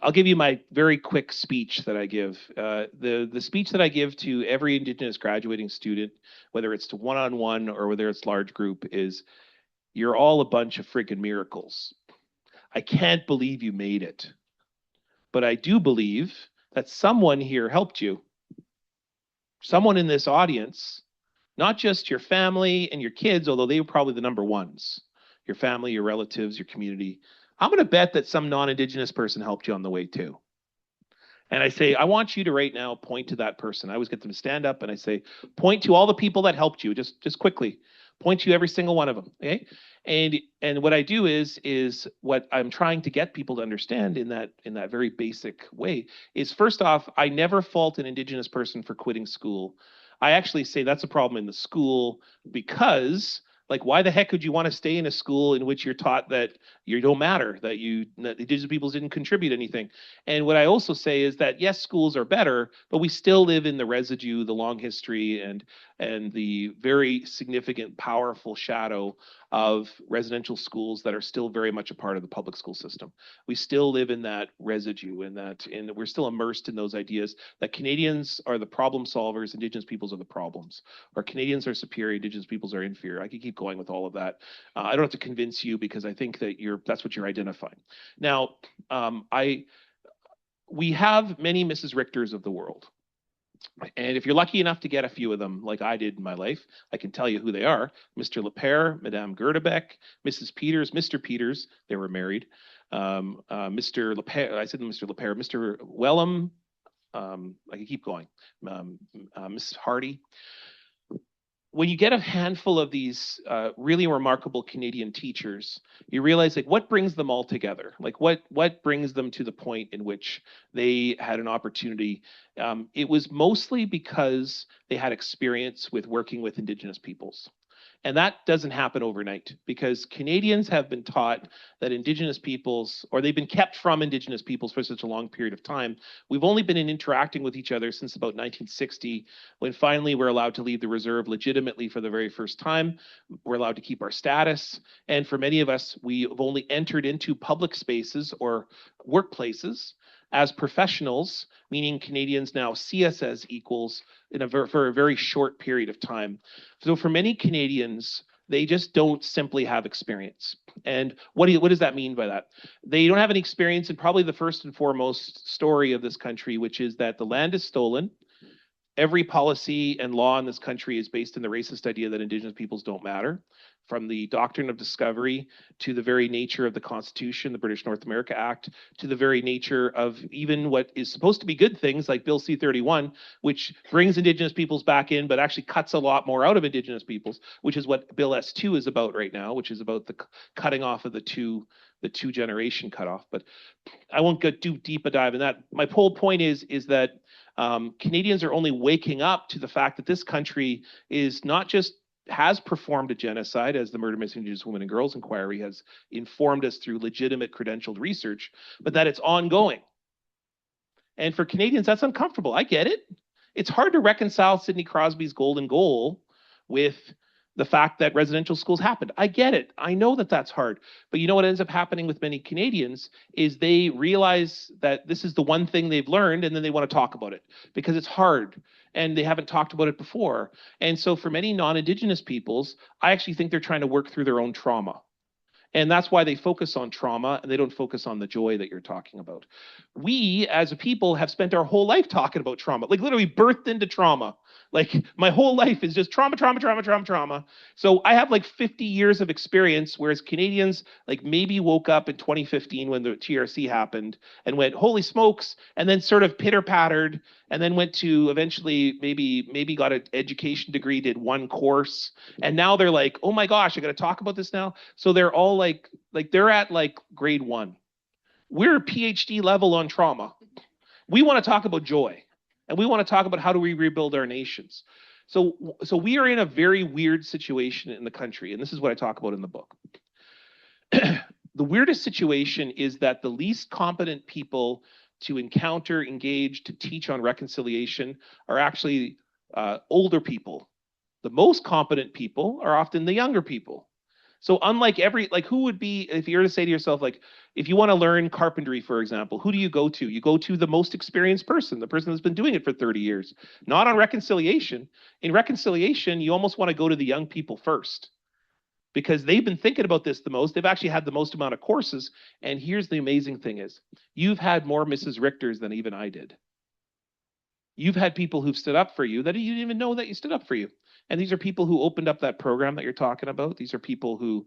I'll give you my very quick speech that I give. The speech that I give to every Indigenous graduating student, whether it's to one-on-one or whether it's large group, is you're all a bunch of freaking miracles. I can't believe you made it. But I do believe that someone here helped you. Someone in this audience, not just your family and your kids, although they were probably the number ones, your family, your relatives, your community. I'm going to bet that some non-Indigenous person helped you on the way too. And I say, I want you to right now point to that person. I always get them to stand up and I say, point to all the people that helped you, just quickly. Point to every single one of them, okay? And what I do is what I'm trying to get people to understand in that very basic way is, first off, I never fault an Indigenous person for quitting school. I actually say that's a problem in the school, because like, why the heck would you want to stay in a school in which you're taught that you don't matter, that Indigenous peoples didn't contribute anything? And what I also say is that, yes, schools are better, but we still live in the residue, the long history, and the very significant, powerful shadow of residential schools that are still very much a part of the public school system. We still live in that residue, and we're still immersed in those ideas that Canadians are the problem solvers, Indigenous peoples are the problems, or Canadians are superior, Indigenous peoples are inferior. I could keep going with all of that. I don't have to convince you, because I think that that's what you're identifying. Now, we have many Mrs. Richters of the world. And if you're lucky enough to get a few of them, like I did in my life, I can tell you who they are. Mr. Lepere, Madame Gerdebeck, Mrs. Peters, Mr. Peters, they were married. Mr. Lepere, I said Mr. Lepere, Mr. Wellham, I can keep going. Mrs. Hardy. When you get a handful of these really remarkable Canadian teachers, you realize, like, what brings them all together? Like, what brings them to the point in which they had an opportunity? It was mostly because they had experience with working with Indigenous peoples. And that doesn't happen overnight, because Canadians have been taught that Indigenous peoples, or they've been kept from Indigenous peoples for such a long period of time. We've only been interacting with each other since about 1960, when finally we're allowed to leave the reserve legitimately for the very first time. We're allowed to keep our status. And for many of us, we've only entered into public spaces or workplaces as professionals, meaning Canadians now see us as equals for a very short period of time. So for many Canadians, they just don't simply have experience. And what does that mean by that? They don't have any experience in probably the first and foremost story of this country, which is that the land is stolen. Every policy and law in this country is based on the racist idea that Indigenous peoples don't matter. From the doctrine of discovery to the very nature of the Constitution, the British North America Act, to the very nature of even what is supposed to be good things like Bill C-31, which brings Indigenous peoples back in, but actually cuts a lot more out of Indigenous peoples, which is what Bill S-2 is about right now, which is about the cutting off of the two generation cutoff. But I won't go too deep a dive in that. My whole point is that Canadians are only waking up to the fact that this country is not just has performed a genocide, as the Murder Missing Indigenous Women and Girls Inquiry has informed us through legitimate credentialed research, but that it's ongoing. And for Canadians, that's uncomfortable. I get it. It's hard to reconcile Sidney Crosby's golden goal with the fact that residential schools happened. I get it. I know that that's hard. But you know what ends up happening with many Canadians is they realize that this is the one thing they've learned, and then they want to talk about it because it's hard and they haven't talked about it before. And so for many non-Indigenous peoples, I actually think they're trying to work through their own trauma. And that's why they focus on trauma and they don't focus on the joy that you're talking about. We, as a people, have spent our whole life talking about trauma, like literally birthed into trauma. Like my whole life is just trauma, trauma, trauma, trauma, trauma. So I have like 50 years of experience, whereas Canadians like maybe woke up in 2015 when the TRC happened and went, holy smokes, and then sort of pitter pattered, and then went to eventually maybe got an education degree, did one course, and now they're like, oh my gosh, I got to talk about this now. So they're all like they're at like grade 1. We're PhD level on trauma. We want to talk about joy, and we want to talk about how do we rebuild our nations. So we are in a very weird situation in the country, and this is what I talk about in the book. The weirdest situation is that the least competent people to encounter, engage, to teach on reconciliation are actually older people. The most competent people are often the younger people. So unlike who would be, if you were to say to yourself, like, if you want to learn carpentry, for example, who do you go to? You go to the most experienced person, the person that's been doing it for 30 years, not on reconciliation. In reconciliation, you almost want to go to the young people first because they've been thinking about this the most. They've actually had the most amount of courses. And here's the amazing thing is, you've had more Mrs. Richters than even I did. You've had people who've stood up for you that you didn't even know that you stood up for you. And these are people who opened up that program that you're talking about. These are people who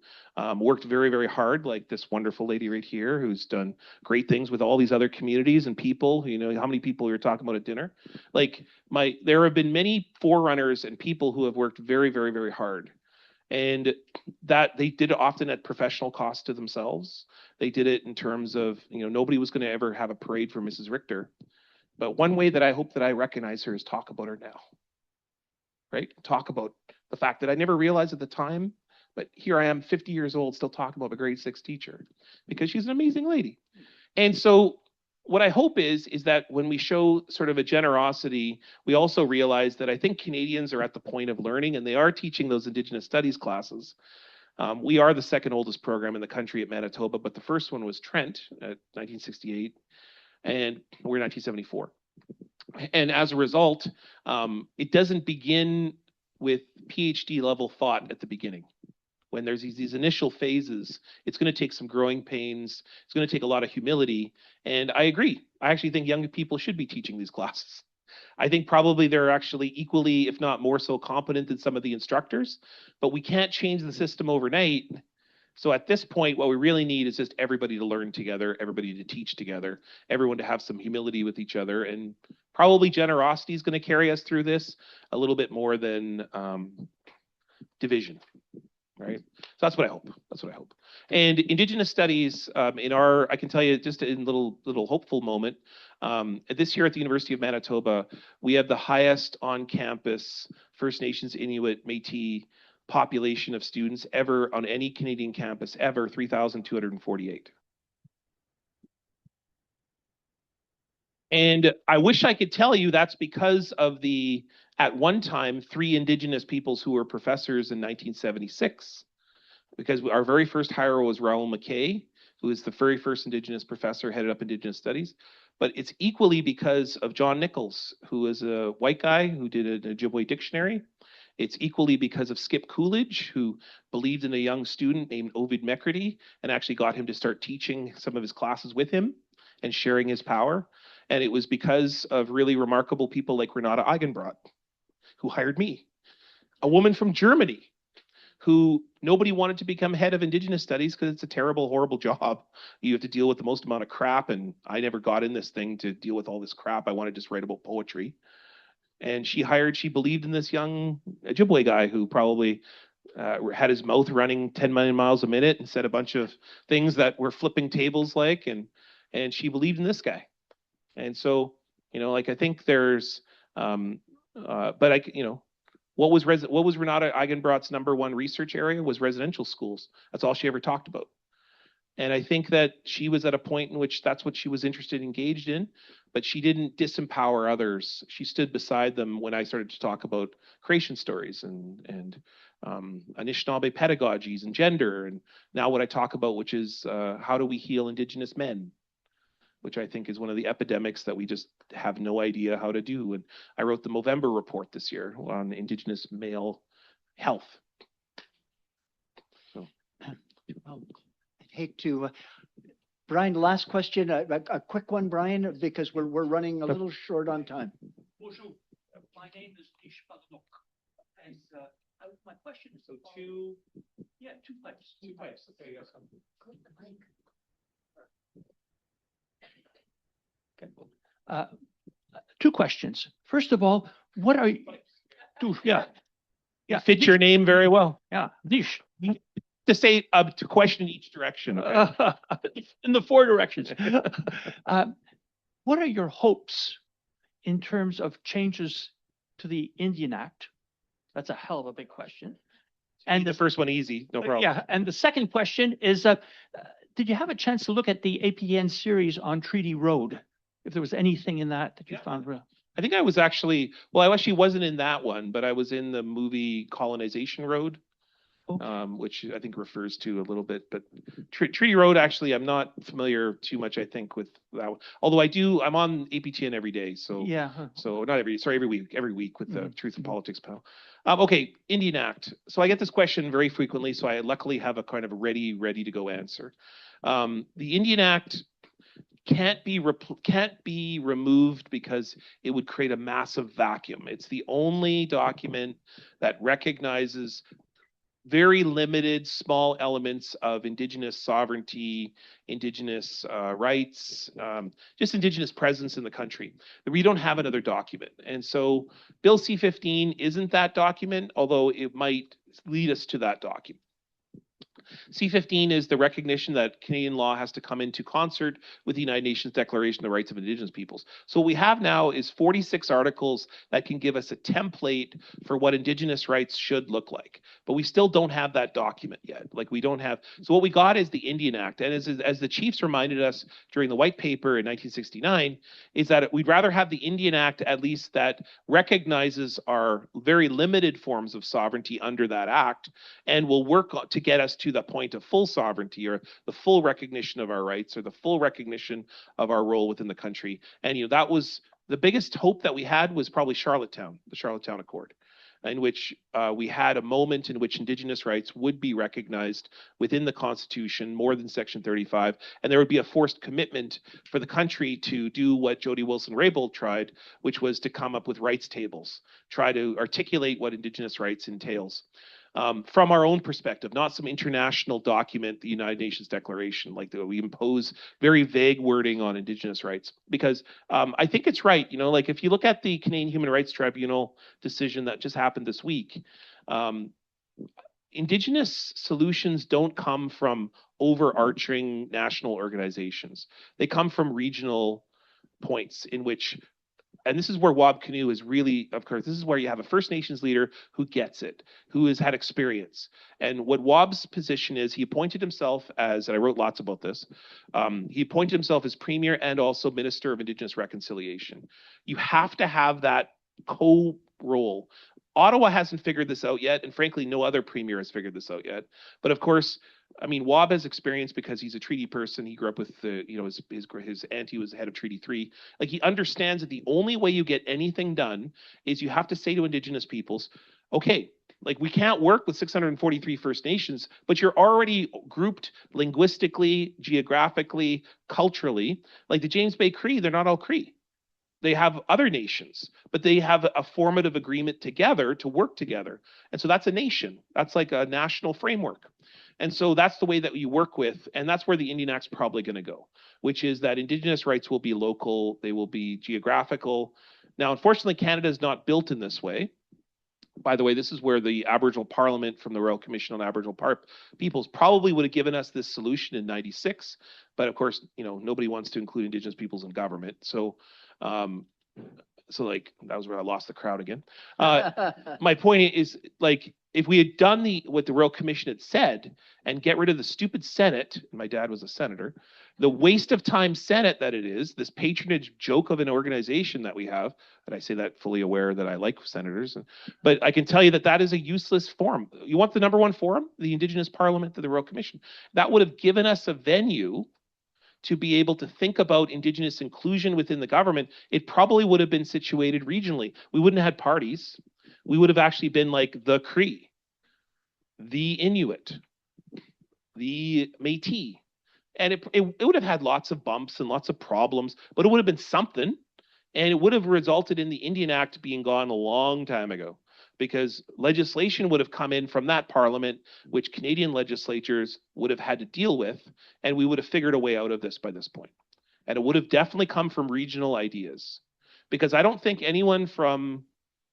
worked very, very hard, like this wonderful lady right here who's done great things with all these other communities and people. You know, how many people you're talking about at dinner? Like there have been many forerunners and people who have worked very, very, very hard. And that they did it often at professional cost to themselves. They did it in terms of, nobody was going to ever have a parade for Mrs. Richter. But one way that I hope that I recognize her is talk about her now, right? Talk about the fact that I never realized at the time, but here I am 50 years old still talking about a grade 6 teacher because she's an amazing lady. And so what I hope is that when we show sort of a generosity, we also realize that I think Canadians are at the point of learning and they are teaching those Indigenous studies classes. We are the second oldest program in the country at Manitoba, but the first one was Trent at 1968. And we're 1974. And as a result, it doesn't begin with PhD level thought at the beginning. When there's these initial phases, it's going to take some growing pains. It's going to take a lot of humility. And I agree. I actually think young people should be teaching these classes. I think probably they're actually equally, if not more so, competent than some of the instructors. But we can't change the system overnight. So at this point, what we really need is just everybody to learn together, everybody to teach together, everyone to have some humility with each other, and probably generosity is going to carry us through this a little bit more than division, right? So that's what I hope. That's what I hope. And Indigenous studies I can tell you just in a little hopeful moment, this year at the University of Manitoba, we have the highest on-campus First Nations, Inuit, Métis population of students ever on any Canadian campus ever, 3,248. And I wish I could tell you that's because of at one time, 3 Indigenous peoples who were professors in 1976. Because our very first hire was Raoul McKay, who is the very first Indigenous professor, headed up Indigenous studies. But it's equally because of John Nichols, who is a white guy who did an Ojibwe dictionary. It's equally because of Skip Coolidge, who believed in a young student named Ovid McCurdy and actually got him to start teaching some of his classes with him and sharing his power. And it was because of really remarkable people like Renata Eigenbrot, who hired me, a woman from Germany, who nobody wanted to become head of Indigenous studies because it's a terrible, horrible job. You have to deal with the most amount of crap, and I never got in this thing to deal with all this crap. I want to just write about poetry. And she believed in this young Ojibwe guy who probably had his mouth running 10 million miles a minute and said a bunch of things that were flipping tables like, and she believed in this guy. And so, I think there's, what was Renata Eigenbrot's #1 research area was residential schools. That's all she ever talked about. And I think that she was at a point in which that's what she was interested, engaged in, but she didn't disempower others. She stood beside them when I started to talk about creation stories and Anishinaabe pedagogies and gender. And now what I talk about, which is how do we heal Indigenous men, which I think is one of the epidemics that we just have no idea how to do. And I wrote the Movember report this year on Indigenous male health. So, hate to, Brian, last question, a quick one, Brian, because we're running a little short on time. Bonjour, my name is Ishpadok. And my question is So two pipes. Two pipes. Okay, yes. Okay. Two questions. First of all, what are you? Yeah. Fit your name very well. Yeah, dish. To say to question each direction. Okay. In the four directions. What are your hopes in terms of changes to the Indian Act? That's a hell of a big question. And the first one easy, no problem. Yeah, and the second question is, did you have a chance to look at the APN series on Treaty Road? If there was anything in that you found real? I think I was actually, well, I actually wasn't in that one, but I was in the movie Colonization Road. Which I think refers to a little bit, but Treaty Road, actually, I'm not familiar too much, I think, with that one. Although I'm on APTN every day. So, yeah. So not every week with the Truth and Politics panel. Okay, Indian Act. So I get this question very frequently. So I luckily have a kind of ready to go answer. The Indian Act can't be removed because it would create a massive vacuum. It's the only document that recognizes very limited small elements of Indigenous sovereignty, Indigenous rights, just Indigenous presence in the country. We don't have another document. And so Bill C-15 isn't that document, although it might lead us to that document. C-15 is the recognition that Canadian law has to come into concert with the United Nations Declaration of the Rights of Indigenous Peoples. So what we have now is 46 articles that can give us a template for what Indigenous rights should look like. But we still don't have that document yet. Like we don't have, so what we got is the Indian Act. And as the chiefs reminded us during the white paper in 1969, is that we'd rather have the Indian Act at least that recognizes our very limited forms of sovereignty under that act and will work to get us to the point of full sovereignty or the full recognition of our rights or the full recognition of our role within the country. And that was the biggest hope that we had was probably Charlottetown, the Charlottetown Accord, in which we had a moment in which Indigenous rights would be recognized within the Constitution more than Section 35, and there would be a forced commitment for the country to do what Jody Wilson-Raybould tried, which was to come up with rights tables, try to articulate what Indigenous rights entails. From our own perspective, not some international document, the United Nations Declaration, like we impose very vague wording on Indigenous rights. Because I think it's right, like if you look at the Canadian Human Rights Tribunal decision that just happened this week, Indigenous solutions don't come from overarching national organizations. They come from regional points in which, and this is where Wab Kinew is really, of course, this is where you have a First Nations leader who gets it, who has had experience. And what Wab's position is, he appointed himself as, and I wrote lots about this, he appointed himself as Premier and also Minister of Indigenous Reconciliation. You have to have that co-role. Ottawa hasn't figured this out yet, and frankly, no other Premier has figured this out yet. But of course, I mean, Wab has experience because he's a treaty person. He grew up with his auntie was the head of Treaty 3. Like he understands that the only way you get anything done is you have to say to Indigenous peoples, okay, like we can't work with 643 First Nations, but you're already grouped linguistically, geographically, culturally. Like the James Bay Cree, they're not all Cree. They have other nations, but they have a formative agreement together to work together. And so that's a nation. That's like a national framework. And so that's the way that you work with, and that's where the Indian Act's probably going to go, which is that Indigenous rights will be local, they will be geographical. Now, unfortunately, Canada is not built in this way. By the way, this is where the Aboriginal Parliament from the Royal Commission on Aboriginal Peoples probably would have given us this solution in '96. But of course, nobody wants to include Indigenous peoples in government. So like that was where I lost the crowd again. My point is, like, if we had done what the Royal Commission had said and get rid of the stupid Senate, and my dad was a senator, the waste of time Senate that it is, this patronage joke of an organization that we have, and I say that fully aware that I like senators, but I can tell you that that is a useless forum. You want the number one forum? The Indigenous Parliament of the Royal Commission. That would have given us a venue to be able to think about Indigenous inclusion within the government. It probably would have been situated regionally. We wouldn't have had parties. We would have actually been like the Cree, the Inuit, the Métis, And it would have had lots of bumps and lots of problems, but it would have been something. And it would have resulted in the Indian Act being gone a long time ago, because legislation would have come in from that parliament, which Canadian legislatures would have had to deal with, and we would have figured a way out of this by this point. And it would have definitely come from regional ideas, because I don't think anyone from,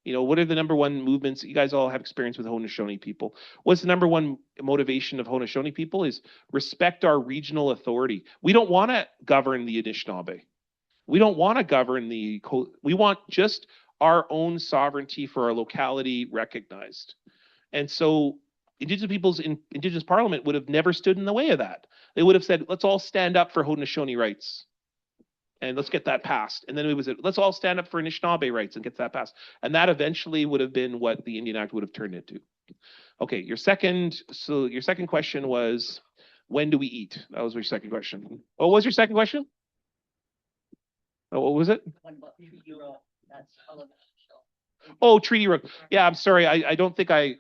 what are the number one movements? You guys all have experience with Haudenosaunee people. What's the number one motivation of Haudenosaunee people is respect our regional authority. We don't want to govern the Anishinaabe. We don't want to govern we want just our own sovereignty for our locality recognized. And so Indigenous peoples in Indigenous Parliament would have never stood in the way of that. They would have said, let's all stand up for Haudenosaunee rights. And let's get that passed. And then we would say, let's all stand up for Anishinaabe rights and get that passed. And that eventually would have been what the Indian Act would have turned into. Okay, your second question was, when do we eat? That was your second question. What was your second question? Oh, what was it? Oh, Treaty Road. Yeah, I'm sorry. I don't think I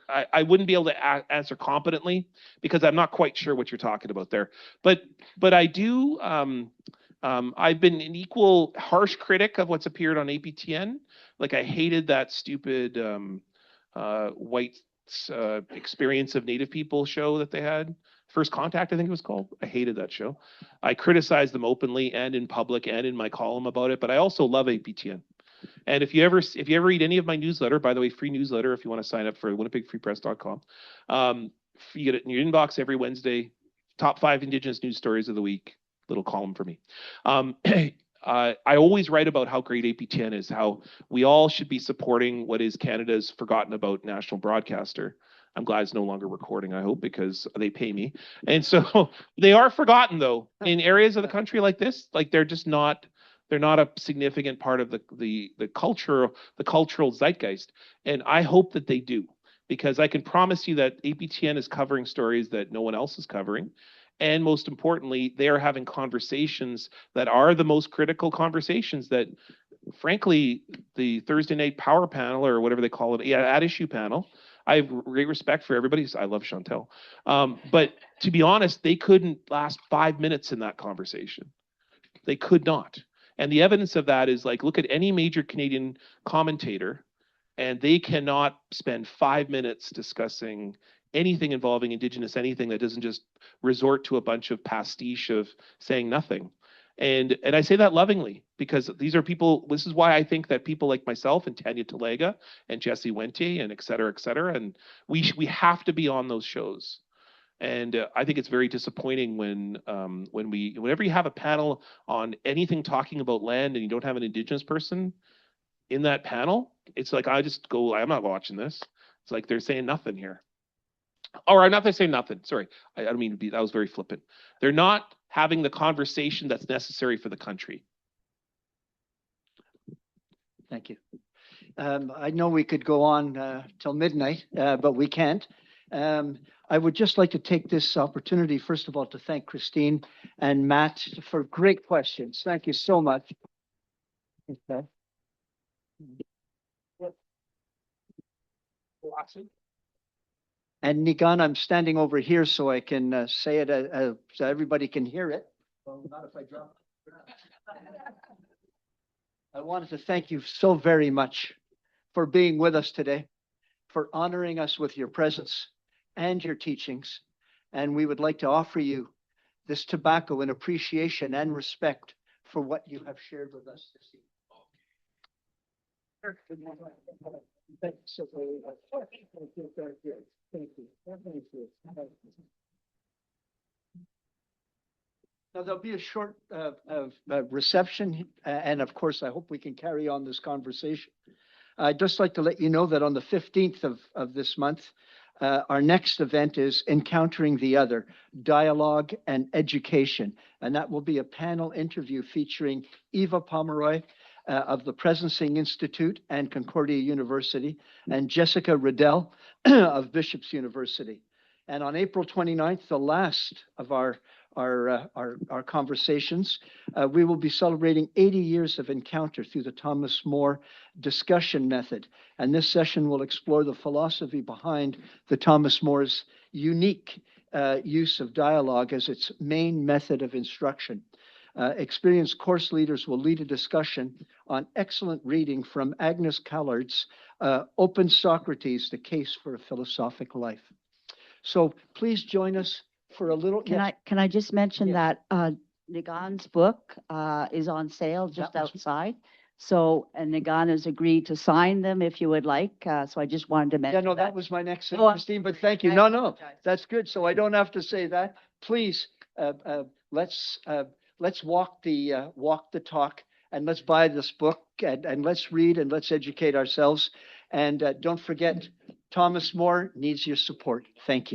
wouldn't be able to answer competently, because I'm not quite sure what you're talking about there. But I do. I've been an equal harsh critic of what's appeared on APTN. Like, I hated that stupid white experience of Native people show that they had. First Contact, I think it was called. I hated that show. I criticized them openly and in public and in my column about it, but I also love APTN. And if you ever read any of my newsletter, by the way, free newsletter, if you want to sign up for winnipegfreepress.com, you get it in your inbox every Wednesday. Top 5 Indigenous news stories of the week. Little column for me. I always write about how great APTN is, how we all should be supporting what is Canada's forgotten about national broadcaster. I'm glad it's no longer recording, I hope, because they pay me. And so they are forgotten, though, in areas of the country like this. Like, they're not a significant part of the cultural zeitgeist. And I hope that they do, because I can promise you that APTN is covering stories that no one else is covering. And most importantly, they are having conversations that are the most critical conversations that, frankly, the Thursday night power panel, or whatever they call it, at issue panel, I have great respect for everybody. I love Chantel. But to be honest, they couldn't last 5 minutes in that conversation. They could not. And the evidence of that is, like, look at any major Canadian commentator, and they cannot spend 5 minutes discussing anything involving Indigenous, anything that doesn't just resort to a bunch of pastiche of saying nothing. And I say that lovingly, because these are people. This is why I think that people like myself and Tanya Talega and Jesse Wente and et cetera, and we have to be on those shows. And I think it's very disappointing whenever you have a panel on anything talking about land and you don't have an Indigenous person in that panel. It's like, I just go, I'm not watching this. It's like they're saying nothing here. Or I'm not saying nothing. Sorry, I don't mean to be. That was very flippant. They're not having the conversation that's necessary for the country. Thank you. I know we could go on till midnight, but we can't. I would just like to take this opportunity, first of all, to thank Christine and Matt for great questions. Thank you so much. Okay. And Niigaan, I'm standing over here so I can say it so everybody can hear it. Well, not if I drop it. I wanted to thank you so very much for being with us today, for honoring us with your presence and your teachings. And we would like to offer you this tobacco in appreciation and respect for what you have shared with us this evening. Thank you so very much. Thank you. Now, there'll be a short reception, and of course, I hope we can carry on this conversation. I'd just like to let you know that on the 15th of this month, our next event is Encountering the Other, Dialogue and Education. And that will be a panel interview featuring Eva Pomeroy of the Presencing Institute and Concordia University, and Jessica Riddell of Bishop's University. And on April 29th, the last of our conversations, we will be celebrating 80 years of encounter through the Thomas More discussion method. And this session will explore the philosophy behind the Thomas More's unique use of dialogue as its main method of instruction. Experienced course leaders will lead a discussion on excellent reading from Agnes Callard's Open Socrates, The Case for a Philosophic Life. So please join us for a little. Can I just mention Yes. that Niigaan's book is on sale just That was- outside. So, and Niigaan has agreed to sign them if you would like. So I just wanted to Yeah, mention no, that was my next thing, Oh, Christine, but thank you. I No, no, apologize. that's good. So I don't have to say that. Please, let's walk the talk, and let's buy this book, and let's read, and let's educate ourselves. And don't forget, Thomas More needs your support. Thank you.